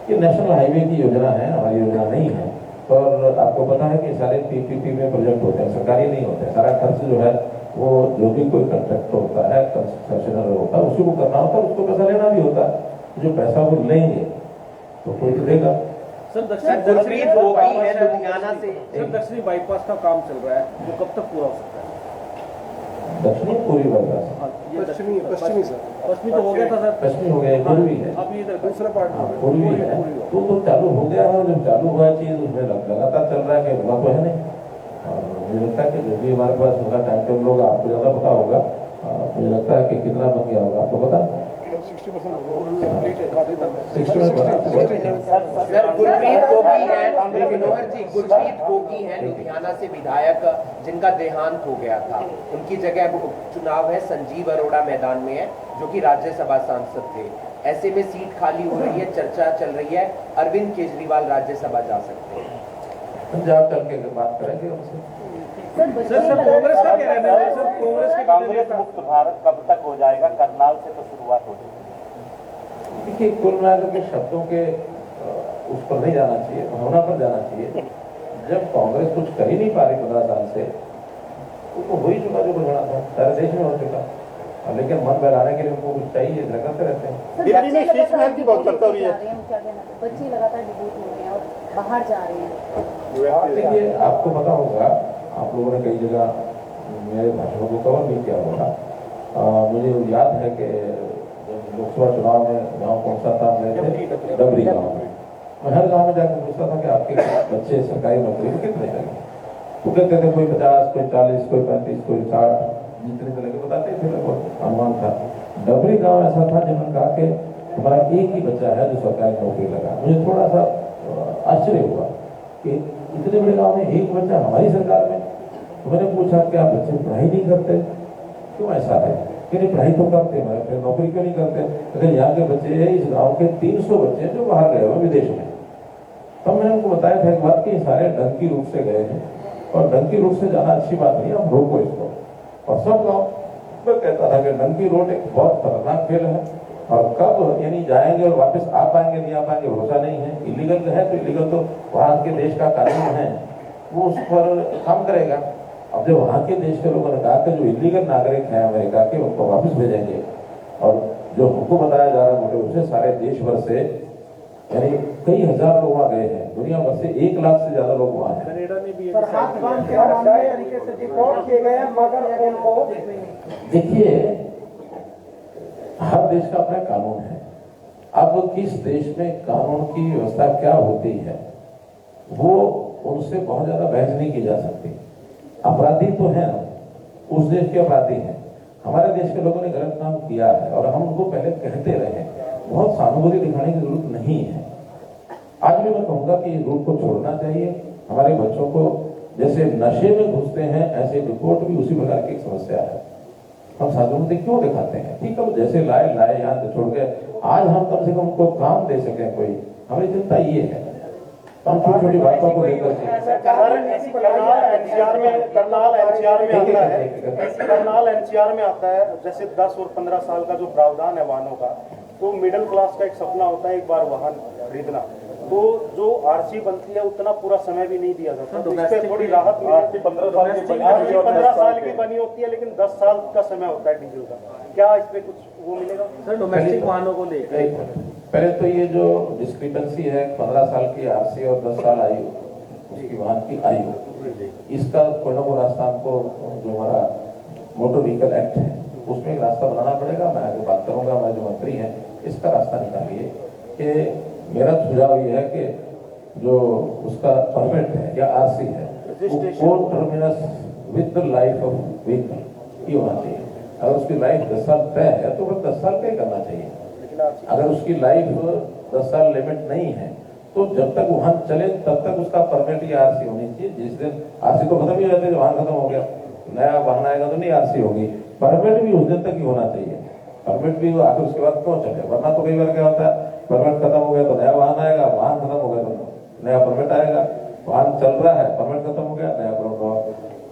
ये नेशनल हाईवे की योजना है, हमारी योजना नहीं है। और आपको पता है कि सारे PPP में प्रोजेक्ट होते हैं, सरकारी नहीं होते हैं। सारा खर्च जो है वो जो भी कोई कंट्रैक्टर होता है, कंसेशनर होता है, उसी को करना होता है, उसको पैसा लेना भी होता है। जो पैसा वो लेंगे तो कोई तो देगा। गुरप्रीत गोगी है लुधियाना से। दक्षिणी बाईपास का काम चल रहा है, वो कब तक पूरा हो सकता है? दक्षिणी पूरी बाईपास, पश्चिमी सर, पश्चिमी तो हो गया था सर, पश्चिमी हो गया, पूर्वी है, अब ये इधर दूसरा पार्ट हो गया। पूर्वी है। तो चालू हो गया है, जब चालू हुआ चीज उसमें लगातार चल रहा है, कि हुआ तो है नहीं। और मुझे लगता है कि जो भी हमारे पास होगा टाइम टेबल होगा, आपको ज़्यादा पता होगा। मुझे लगता है कि कितना बन गया होगा आपको पता? 60%। सर गुरप्रीत गोगी है, मनोहर जी, गुरप्रीत गोगी है लुधियाना से विधायक, जिनका देहांत हो गया था। उनकी जगह चुनाव है संजीव अरोड़ा मैदान में है, जो कि राज्यसभा सांसद थे। ऐसे में सीट खाली हो रही है, चर्चा चल रही है अरविंद केजरीवाल राज्यसभा जा सकते हैं। पंजाब चल के बात करेंगे उनसे। कांग्रेस का क्या रहना है सर? कांग्रेस मुक्त भारत कब तक हो जाएगा? करनाल से तो शुरुआत हो जाएगी। देखिए, कुल मिलाकर के शब्दों के उस पर नहीं जाना चाहिए, भावना पर जाना चाहिए। जब कांग्रेस कुछ कर ही नहीं पा रही 15 साल से, तो हो ही चुका जो कुछ होना था, सारे देश में हो चुका। लेकिन मन बहलाने के लिए उनको कुछ चाहिए, करते रहते हैं। दिल्ली में शीश महल की बहुत चर्चा हुई है, बच्चे लगातार डिबेट हो रहे हैं और बाहर जा रहे हैं। देखिए, आपको पता होगा, आप लोगों ने कई जगह मेरे भाषणों को कवर नहीं किया होगा। मुझे याद है कि लोकसभा चुनाव में गांव कौन सा था, मैं डबरी गांव में, मैं हर गांव में जाकर पूछता था कि आपके बच्चे सरकारी नौकरी में कितने हैं? तो कहते थे कोई 50, कोई 40, कोई 35, कोई 60, जितने से लगे बताते थे, अनुमान था। डबरी गांव ऐसा था जिन्होंने कहा कि हमारा एक ही बच्चा है जो सरकारी नौकरी लगा। मुझे थोड़ा सा आश्चर्य हुआ कि इतने बड़े गांव में एक बच्चा हमारी सरकार में। तो मैंने पूछा कि आप बच्चे पढ़ाई नहीं करते, क्यों ऐसा है? कि नहीं, पढ़ाई तो करते हैं, फिर नौकरी क्यों नहीं करते? अगर यहाँ के बच्चे, इस गांव के 300 बच्चे जो बाहर गए हुए विदेश में। तब मैंने उनको बताया था एक बात कि सारे डंकी रूट से गए हैं, और डंकी रूट से जाना अच्छी बात नहीं है, हम रोको इसको। और सब गाँव मैं कहता था कि डंकी रोड एक बहुत खतरनाक खेल है, और कब यानी जाएंगे और वापस आ पाएंगे नहीं आ पाएंगे भरोसा नहीं है। इलीगल है तो इलीगल तो वहाँ के देश का कानून है, वो उस पर काम करेगा। अब जब वहाँ के देश के लोगों ने कहा कि जो इलीगल नागरिक हैं अमेरिका के, उनको वापस भेजेंगे, और जो हमको बताया जा रहा है मोटे रूप से सारे देश भर से यानी कई हजार लोग वहाँ गए हैं, दुनिया भर से 1 लाख से ज्यादा लोग वहाँ हैं। देखिए, हर देश का अपना कानून है। अब किस देश में कानून की व्यवस्था क्या होती है, वो उनसे बहुत ज्यादा बहस नहीं की जा सकती। अपराधी तो है ना, उस देश के अपराधी हैं। हमारे देश के लोगों ने गलत काम किया है और हम उनको पहले कहते रहे, बहुत सहानुभूति दिखाने की जरूरत नहीं है। आज भी मैं कहूंगा कि इस रूट को छोड़ना चाहिए। हमारे बच्चों को जैसे नशे में घुसते हैं, ऐसे रिपोर्ट भी उसी प्रकार की एक समस्या है। हम सहानुभूति क्यों दिखाते हैं? ठीक है, जैसे लाए यहाँ से छोड़ के, आज हम कम से कम उनको काम दे सकें कोई, हमारी चिंता ये है। हम छोटी छोटी बातों को लेकर करनाल एनसीआर में आता है, जैसे 10 और 15 साल का जो प्रावधान है वाहनों का, तो मिडिल क्लास का एक सपना होता है एक बार वाहन खरीदना, तो जो आरसी बनती है उतना पूरा समय भी नहीं दिया जाता, तो इस पे थोड़ी राहत मिलती है। 15 साल की बनी होती है, लेकिन 10 साल का समय होता है डीजल का। क्या इस पे कुछ वो मिलेगा सर? डोमेस्टिक वाहनों को लेकर पहले तो ये जो डिस्क्रिपेंसी है 15 साल की आरसी और 10 साल आयु, उसकी वाहन की आयु, इसका कोई ना कोई रास्ता हमको, जो हमारा मोटर व्हीकल एक्ट है उसमें एक रास्ता बनाना पड़ेगा। मैं आगे बात करूंगा, हमारे जो मंत्री हैं, इसका रास्ता निकालिए। कि मेरा सुझाव ये है कि जो उसका परमिट है या आरसी है, वो terminus with the life of vehicle ये होना चाहिए। अगर उसकी लाइफ 10 साल तय है तो फिर 10 साल का ही करना चाहिए। अगर उसकी लाइफ 10 साल लिमिट नहीं है, तो जब तक वाहन चले तब तक उसका परमिट या आरसी होनी चाहिए। जिस दिन आरसी तो खत्म ही हो जाते, जब वाहन खत्म हो गया, नया वाहन आएगा तो नहीं आरसी होगी, परमिट भी उस दिन तक ही होना चाहिए। परमिट भी आखिर उसके बाद क्यों चले? वरना तो कई बार क्या होता है, परमिट खत्म हो गया तो नया वाहन आएगा, वाहन खत्म हो गया तो नया परमिट आएगा। वाहन चल रहा है, परमिट खत्म हो गया, नया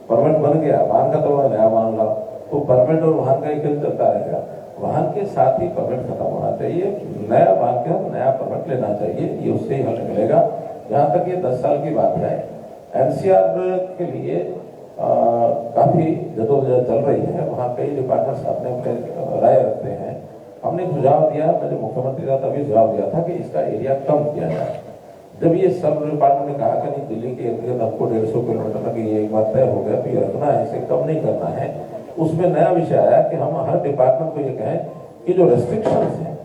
परमिट बन गया, वाहन खत्म हो गया, नया वाहन लाओ। तो परमिट और वाहन का ही खेल चलता रहेगा। वाहन के साथ ही परमिट खत्म होना चाहिए, नया वाहन के साथ नया परमिट लेना चाहिए, ये उससे ही हल मिलेगा। जहाँ तक ये 10 साल की बात है, एनसीआर के लिए काफी जदोजहद चल रही है। वहाँ कई डिपार्टमेंट्स अपने राय रखते हैं। हमने सुझाव दिया, मैंने मुख्यमंत्री का तभी सुझाव दिया था कि इसका एरिया कम किया जाए। जब ये सब डिपार्टमेंट ने कहा कि नहीं दिल्ली के इर्द गिर्द आपको 150 किलोमीटर तक ये एक बार तय हो गया, तो ये रखना है, इसे कम नहीं करना है, उसमें नया विषय आया कि हम हर डिपार्टमेंट को ये कहें कि जो रेस्ट्रिक्शंस हैं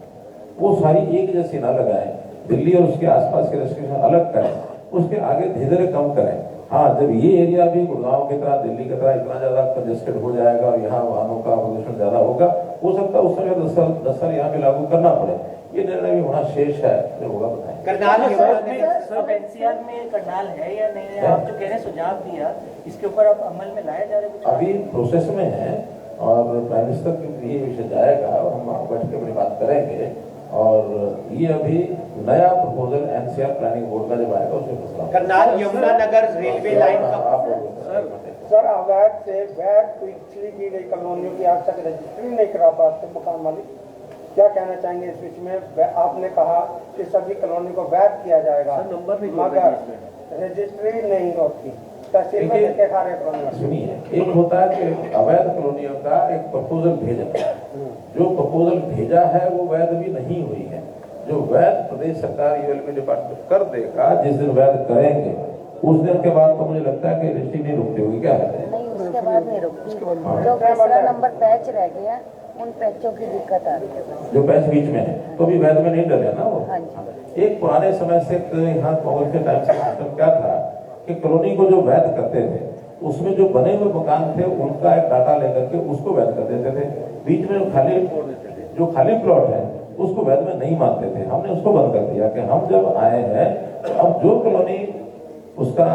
वो सारी एक जैसी ना लगाएं, दिल्ली और उसके आसपास के रेस्ट्रिक्शन अलग करें, उसके आगे धीरे धीरे कम करें। हाँ, जब ये एरिया भी गुड़गांव की तरह, दिल्ली की तरह इतना ज्यादा कंजेस्टेड हो जाएगा और यहाँ वाहनों का प्रदूषण ज्यादा होगा, हो सकता है उस समय 10 साल यहाँ भी लागू करना पड़े। ये निर्णय भी होना शेष है, जो होगा बताएं। करनाल एनसीआर में करनाल है या नहीं है? आप जो कह रहे हैं सुझाव दिया, इसके ऊपर अब अमल में लाया जा रहा है? अभी प्रोसेस में है और प्राइम मिनिस्टर के ये विषय जाएगा और हम बैठ के अपनी बात करेंगे, और ये अभी नया प्रपोजल एनसीआर प्लानिंग बोर्ड का जब आएगा उसमें फैसला। करनाल यमुनानगर रेलवे लाइन का सर अवैध से वैध पिछली की गई कॉलोनियों की आज तक रजिस्ट्री नहीं करा पाते मकान मालिक, क्या कहना चाहेंगे इस बीच में? आपने कहा कि सभी कॉलोनी को वैध किया जाएगा, मगर रजिस्ट्री नहीं होती, तहसील में धक्के खा रहे। सुनिए, एक होता है कि अवैध कॉलोनियों का एक प्रपोजल भेजा, जो प्रपोजल भेजा है वो वैध भी नहीं हुई है। जो वैध प्रदेश सरकार यूएलबी डिपार्टमेंट कर देगा, जिस दिन वैध करेंगे उस दिन के बाद तो मुझे लगता है कि रजिस्ट्री नहीं रुकती होगी। क्या है? नहीं, उसके बाद नहीं रुकती। जो दूसरा नंबर पैच रह गया, उन पैचों की दिक्कत आ रही है। जो पैच बीच में है तो भी वैध में नहीं डले ना वो। हाँ जी। एक पुराने समय से यहाँ कांग्रेस के टाइम से सिस्टम क्या था कि कॉलोनी को जो वैध करते थे उसमें जो बने हुए मकान थे उनका एक डाटा लेकर के उसको वैध कर देते थे। बीच में जो खाली प्लॉट है उसको वैध में नहीं मानते थे। हमने उसको बंद कर दिया कि हम जब आए हैं तो अब जो कॉलोनी उसका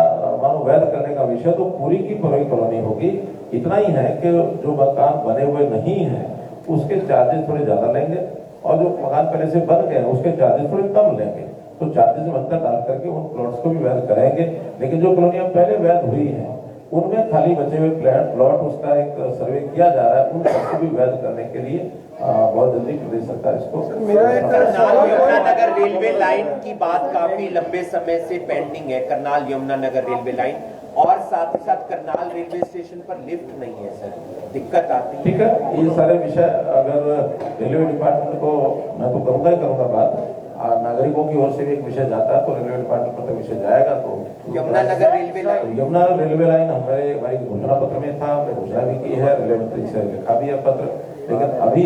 मानो वैध करने का विषय तो पूरी की पूरी कॉलोनी होगी। इतना ही है कि जो मकान बने हुए नहीं है उसके चार्जेस थोड़े ज्यादा लेंगे और जो मकान पहले से बन गए उसके चार्जेस थोड़े कम लेंगे। तो चार्जेस में अंतर डाल करके उन प्लॉट्स को भी वैध करेंगे। लेकिन जो कॉलोनियां पहले वैध हुई हैं उनमें खाली बचे हुए प्लॉट उसका एक सर्वे किया जा रहा है, उन सबको भी वैध करने के लिए बहुत जल्दी प्रदेश सरकार इसको। करनाल यमुनानगर रेलवे लाइन की बात काफी लंबे समय से पेंडिंग है, करनाल यमुनानगर रेलवे लाइन, और साथ ही साथ करनाल रेलवे स्टेशन पर लिफ्ट नहीं है सर, दिक्कत आती है। ठीक है, ये सारे विषय अगर रेलवे डिपार्टमेंट को, मैं तो करूंगा ही करूंगा बात, नागरिकों की ओर से भी एक विषय जाता है तो रेलवे डिपार्टमेंट पर विषय जाएगा। तो Yamunanagar railway line, Yamunanagar railway line हमारी घोषणा पत्र में था, हमने घोषणा भी की है, रेलवे मंत्री से लिखा भी है पत्र, लेकिन अभी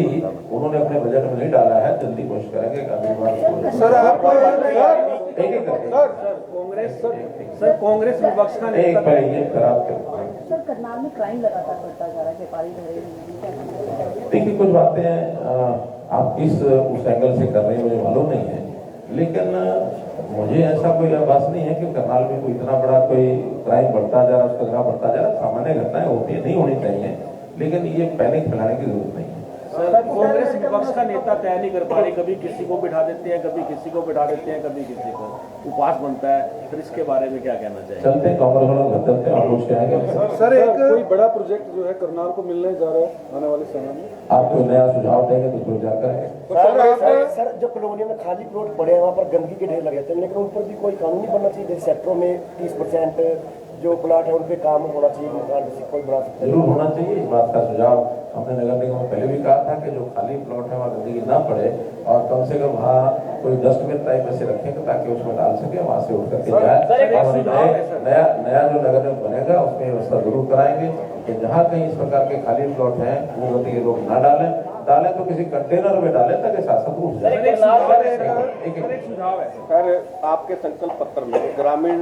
उन्होंने अपने बजट में नहीं डाला है। जल्दी कोशिश करेंगे कि अगली बार सर आप कांग्रेस विपक्ष का एक पहले खराब कर। सर करनाल में क्राइम लगातार बढ़ता जा रहा है, व्यापारी धरे। देखिए, कुछ बातें आप किस उस एंगल से कर रहे हैं मुझे मालूम नहीं है, लेकिन मुझे ऐसा कोई आभास नहीं है कि करनाल में कोई इतना बड़ा कोई क्राइम बढ़ता जा रहा है, उसका खतरा बढ़ता जा रहा है। सामान्य घटनाएं होती है, नहीं होनी चाहिए, लेकिन ये पैनिक फैलाने की जरूरत नहीं है। सर कांग्रेस विपक्ष का नेता तय नहीं कर पा रही, कभी किसी को बिठा देते हैं, कभी किसी को बिठा देते हैं, कभी किसी को, उपवास बनता है, फिर इसके बारे में क्या कहना चाहिए? चलते कांग्रेस वालों घर चलते हैं और कुछ कहेंगे। सर एक कोई बड़ा प्रोजेक्ट जो है करनाल को मिलने जा रहा है आने वाले समय में, आप कोई नया सुझाव देंगे तो विचार करेंगे। सर जो कॉलोनी में खाली प्लॉट पड़े हैं वहाँ पर गंदगी के ढेर लगे थे, लेकिन उन पर भी कोई कानून नहीं बनना चाहिए। सेक्टरों में 30% जो प्लाट है उन पे काम होना चाहिए, कोई बना सकते जरूर होना चाहिए। इस बात का सुझाव हमने नगर निगम में पहले भी कहा था कि जो खाली प्लॉट है वहाँ गंदगी ना पड़े और कम से कम वहाँ कोई डस्टबिन टाइप ऐसे रखेंगे ताकि उसमें डाल सके, वहाँ से उठ करके जाए। नया जो नगर निगम बनेगा उसमें व्यवस्था जरूर कराएंगे कि जहाँ कहीं इस प्रकार के खाली प्लॉट हैं वो गंदगी लोग ना डालें तो किसी कंटेनर में डालें ताकि शासक रूप से। एक सुझाव है सर, आपके संकल्प पत्र में ग्रामीण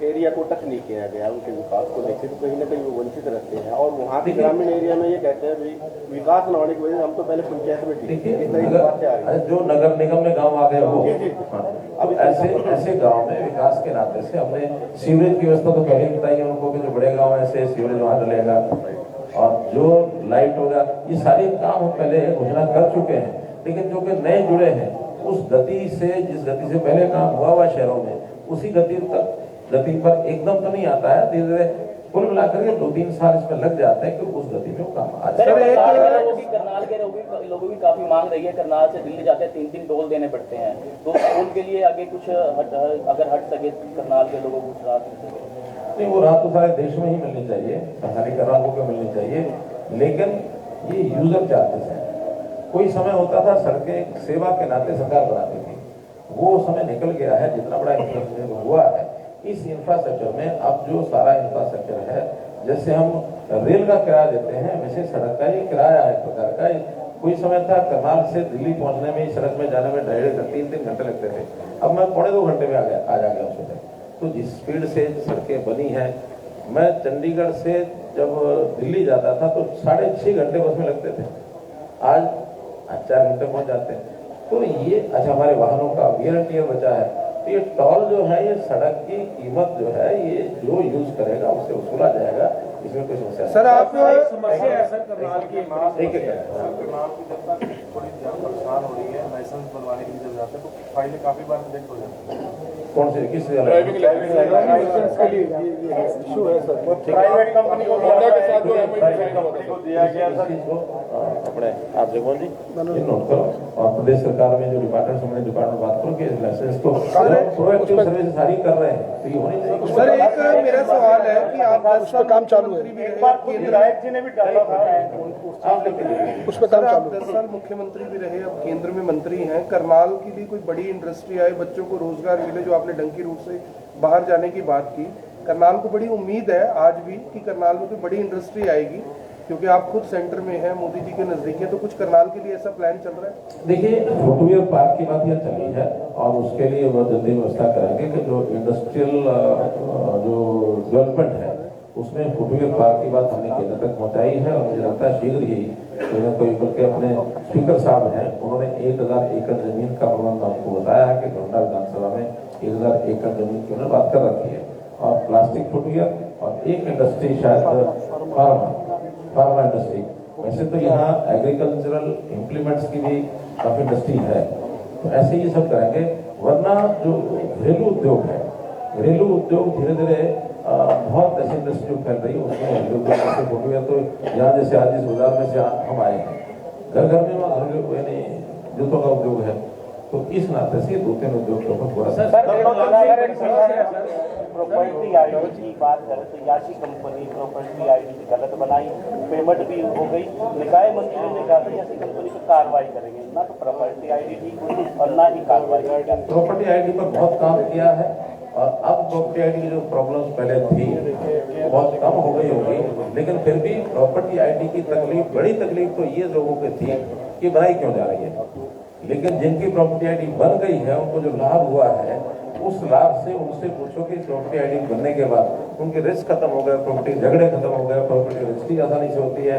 एरिया को टच नहीं किया गया, उनके विकास को लेकर तो कहीं ना कहीं वो वंचित रहते हैं और वहाँ के ग्रामीण एरिया में ये कहते हैं भाई विकास न होने की वजह से हम तो पहले पंचायत में ठीक है, इस तरह की बातें आ रही है। जो नगर निगम में गांव आ गए हो, अब ऐसे गांव में विकास के नाते से हमने सीवरेज की व्यवस्था तो पहले बताई है उनको कि जो बड़े गाँव ऐसे सीवरेज वहाँ डलेगा और जो लाइट होगा, ये सारे काम हम पहले घोषणा कर चुके हैं। लेकिन जो कि नए जुड़े हैं उस गति से, जिस गति से पहले काम हुआ शहरों में, उसी गति पर एकदम तो नहीं आता है, धीरे धीरे कुल मिलाकर के 2-3 साल इसमें लग जाते हैं कि उस गति में वो काम आ जाए। करनाल के लोगों की काफी मांग रही है, करनाल से दिल्ली जाते हैं 3-3 टोल देने पड़ते हैं, तो उनके लिए आगे कुछ अगर हट सके करनाल के लोगों को राहत मिल सके। नहीं, वो राहत तो सारे देश में ही मिलनी चाहिए, सरकारी करारों को मिलनी चाहिए, लेकिन ये यूजर चार्जेस है। कोई समय होता था सड़कें सेवा के नाते सरकार बनाती थी, वो समय निकल गया है। जितना बड़ा इंफ्रास्ट्रक्चर हुआ है, इस इंफ्रास्ट्रक्चर में अब जो सारा इंफ्रास्ट्रक्चर है, जैसे हम रेल का किराया देते हैं, वैसे सड़क का ये किराया है एक प्रकार का। कोई समय था करनाल से दिल्ली पहुंचने में, सड़क में जाने में 2.5-3 घंटे लगते थे, अब मैं 2.25 घंटे में आ जा गया उस समय। तो जिस स्पीड से सड़कें बनी हैं, मैं चंडीगढ़ से जब दिल्ली जाता था तो 6.5 घंटे बस में लगते थे, आज 4 घंटे पहुंच जाते हैं। तो ये अच्छा हमारे वाहनों का वियर एंड टियर बचा है। तो ये टोल जो है, ये सड़क की कीमत जो है, ये जो यूज करेगा उससे वसूला जाएगा, इसमें कोई समस्या सर आप समस्या है सर करनाल की करनाल की जनता थोड़ी परेशान हो रही है। लाइसेंस बनवाने के लिए जब जाते हैं तो फाइलें काफी बार रिजेक्ट हो जाती है। कौन से किस ड्राइविंग लाइसेंस के लिए इशू है सर। प्राइवेट कंपनी को के साथ जो MOU को दिया गया सर, अपने आप जगमोहन जी ये नोट करो, और प्रदेश सरकार में जो डिपार्टमेंट बात करो कि लाइसेंस तो प्रोएक्टिव सर्विस सारी कर रहे हैं, तो ये होनी चाहिए। सर एक मेरा सवाल है कि आप उस पर काम चालू है, एक बार खुद विधायक जी ने भी डाला था उस पर काम चालू 10 साल मुख्यमंत्री भी रहे, अब केंद्र में मंत्री हैं। करनाल के लिए कोई बड़ी इंडस्ट्री आए, बच्चों को रोजगार मिले, जो आपने डंकी रूट से बाहर जाने की बात की, करनाल को बड़ी उम्मीद है आज भी कि करनाल में कोई बड़ी इंडस्ट्री आएगी, क्योंकि आप खुद सेंटर में हैं, मोदी जी के नजदीक है। तो कुछ करनाल के लिए ऐसा प्लान चल रहा है? देखिए, फुटवेयर पार्क की बात यह चली है और उसके लिए वो जल्दी व्यवस्था करेंगे कि जो इंडस्ट्रियल जो डेवलपमेंट है उसमें फुटवेयर पार्क की बात हमने केंद्र तक पहुंचाई है, और मुझे लगता है शीघ्र ही कोई बल्कि अपने स्पीकर साहब हैं, उन्होंने 1000 एकड़ जमीन का प्रबंध हमको बताया है कि गोंडा विधानसभा में 1000 एकड़ जमीन की उन्होंने बात कर रखी है, और प्लास्टिक फुटवेयर और एक इंडस्ट्री शायद फार्मा इंडस्ट्री। वैसे तो यहाँ एग्रीकल्चरल इम्प्लीमेंट्स की भी काफी इंडस्ट्री है, तो ऐसे ही सब करेंगे। वरना जो घरेलू उद्योग है, घरेलू उद्योग धीरे धीरे बहुत ऐसी इंडस्ट्री फैल रही है, उसमें फुटवेयर तो यहाँ जैसे आज इस बाजार में से हम आए हैं, घर घर में घरेलू यानी जूतों का उद्योग है, तो इस नाते से 2-3 उद्योग के ऊपर थोड़ा प्रॉपर्टी आईडी की बात करें तो याची कंपनी प्रॉपर्टी आईडी गलत बनाई, पेमेंट भी हो गई। निकाय मंत्री ने कहा था याची कंपनी पर कार्रवाई करेंगे, ना तो प्रॉपर्टी आईडी ठीक हुई और ना ही कार्रवाई की। प्रॉपर्टी आईडी पर बहुत काम किया है, और अब प्रॉपर्टी आईडी की जो प्रॉब्लम्स पहले थी बहुत कम हो गई होगी, लेकिन फिर भी प्रॉपर्टी आईडी की तकलीफ, बड़ी तकलीफ तो ये लोगों की थी कि बनाई क्यों जा रही है। लेकिन जिनकी प्रॉपर्टी आईडी बन गई है, उनको जो लाभ हुआ है, उस लाभ से उनसे पूछो कि प्रॉपर्टी आईडी बनने के बाद उनके रिस्क खत्म हो गए, प्रॉपर्टी झगड़े खत्म हो गए, प्रॉपर्टी रजिस्ट्री आसानी से होती है।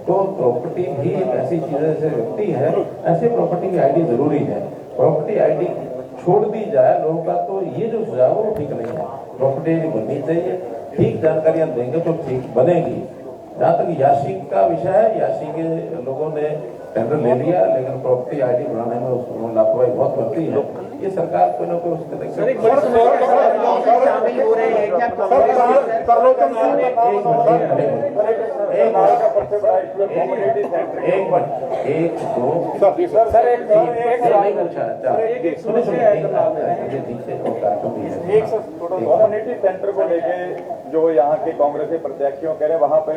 तो प्रॉपर्टी भी एक ऐसी चीज है, जैसे व्यक्ति है ऐसे प्रॉपर्टी की आईडी जरूरी है। प्रॉपर्टी आईडी छोड़ दी जाए लोगों का, तो ये जो सुझाव वो ठीक नहीं है। प्रॉपर्टी आईडी बननी चाहिए, ठीक जानकारियां देंगे तो ठीक बनेगी। जहाँ तक याशी का विषय है, याशी के लोगों ने टेंडर ले लिया, लेकिन प्रॉपर्टी आईडी बनाने में उसमें लापरवाही बहुत बढ़ती है। ये सरकार कोई ना कोई उसके शामिल हो रहे हैं क्या? कम्युनिटी सेंटर को लेके जो यहाँ के कांग्रेस के प्रत्याशियों कह रहे हैं वहाँ पे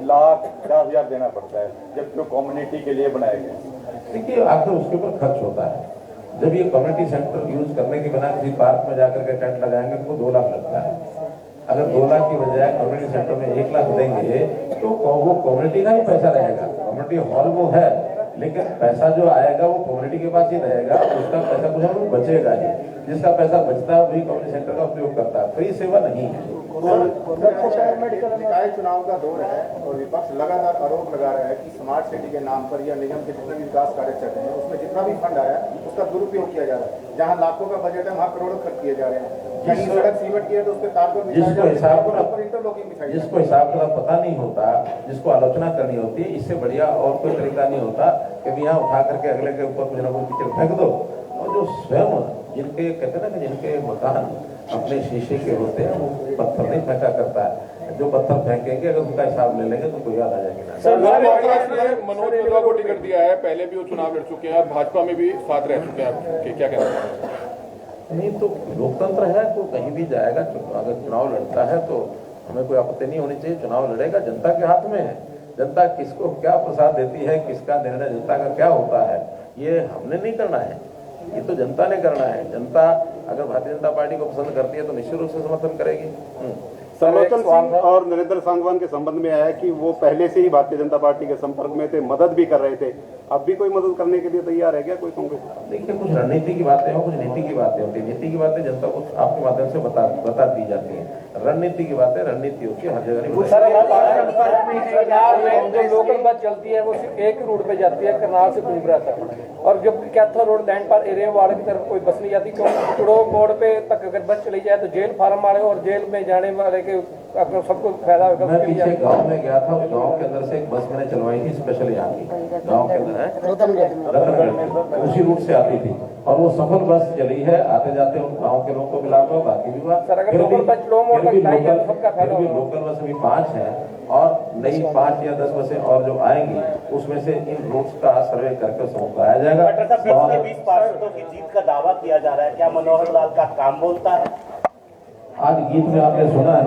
1,50,000 देना पड़ता है, जबकि वो कम्युनिटी के लिए बनाए गए। देखिए, आखिर उसके ऊपर खर्च होता है। जब ये कम्युनिटी सेंटर यूज करने के बिना किसी पार्क में जाकर के टेंट लगाएंगे तो 2 लाख लगता है। अगर 2 लाख की बजाय कम्युनिटी सेंटर में 1 लाख देंगे तो वो कम्युनिटी का ही पैसा रहेगा। कम्युनिटी हॉल वो है, लेकिन पैसा जो आएगा वो कम्युनिटी के पास ही रहेगा, उसका पैसा कुछ हम बचेगा ही। जिसका पैसा बचता है वही कम्युनिटी सेंटर का उपयोग करता है, फ्री सेवा नहीं है। निकाय चुनाव का दौर है और विपक्ष लगातार आरोप लगा रहा है कि स्मार्ट सिटी के नाम पर या निगम के जितने भी विकास कार्य चल रहे हैं उसमें जितना भी फंड आया उसका दुरुपयोग किया जा रहा है। जहां लाखों का बजट है वहां करोड़ों खर्च किए जा रहे हैं। कहीं सड़क सीमेंट की है तो उसके तार पर जिसको हिसाब का पता नहीं होता, जिसको आलोचना करनी होती है, इससे बढ़िया और कोई तरीका नहीं होता कि यहाँ उठा करके अगले के ऊपर कुछ ना कुछ कीचड़ फेंक दो। और जो स्वयं जिनके कहते हैं ना कि जिनके मकान अपने शीशे के होते हैं वो पत्थर नहीं फेंका करता है। जो पत्थर फेंकेंगे अगर उनका हिसाब ले लेंगे तो कोई याद आ जाएगी। मनोज यादव को टिकट दिया है, पहले भी वो चुनाव लड़ चुके हैं, भाजपा में भी साथ रह चुके हैं, क्या कहना है? नहीं तो लोकतंत्र है तो कहीं भी जाएगा। अगर चुनाव लड़ता है तो हमें कोई आपत्ति नहीं होनी चाहिए। चुनाव लड़ेगा, जनता के हाथ में है। जनता किसको क्या प्रसाद देती है, किसका निर्णय जनता का क्या होता है, ये हमने नहीं करना है। ये तो जनता ने करना है। जनता अगर भारतीय जनता पार्टी को पसंद करती है तो निश्चित रूप से समर्थन करेगी। सरलोचन सिंह और नरेंद्र सांगवान के संबंध में आया कि वो पहले से ही भारतीय जनता पार्टी के संपर्क में थे, मदद भी कर रहे थे, अब भी कोई मदद करने के लिए तैयार है क्या कोई कांग्रेस? देखिए, कुछ रणनीति की बातें हो, कुछ नीति की बातें होती है। नीति की बातें जनता को आपके माध्यम से बता दी जाती है। रणनीति की बातें रणनीति होती है, हर जगह नहीं। जो लोकल बस चलती है वो सिर्फ एक रूट पे जाती है, करनाल से कुंभरा तक, और जब कैथल रोड लैंड पर एरिया वाले की तरफ कोई बस नहीं जाती, क्योंकि चुड़ो मोड़ पे तक अगर बस चली जाए तो जेल फार्म वाले और जेल में जाने वाले के अगर सबको फायदा होगा। मैं पीछे गांव में गया था, उस गांव के अंदर से एक बस मैंने चलवाई थी स्पेशल यहाँ की, गांव के अंदर है रतनगढ़, उसी रूट से आती थी और वो सफल बस चली है। आते जाते उन गाँव के लोगों को मिला दो, बाकी भी बात। लोकल बस अभी 5 है और नई 5 या 10 बसें और जो आएंगी उसमें से इन रूट्स का सर्वे करके उसको कराया जाएगा। 20 पार्षदों की जीत का दावा किया जा रहा है, क्या मनोहर लाल का काम बोलता है? आज गीत में आपने सुना है।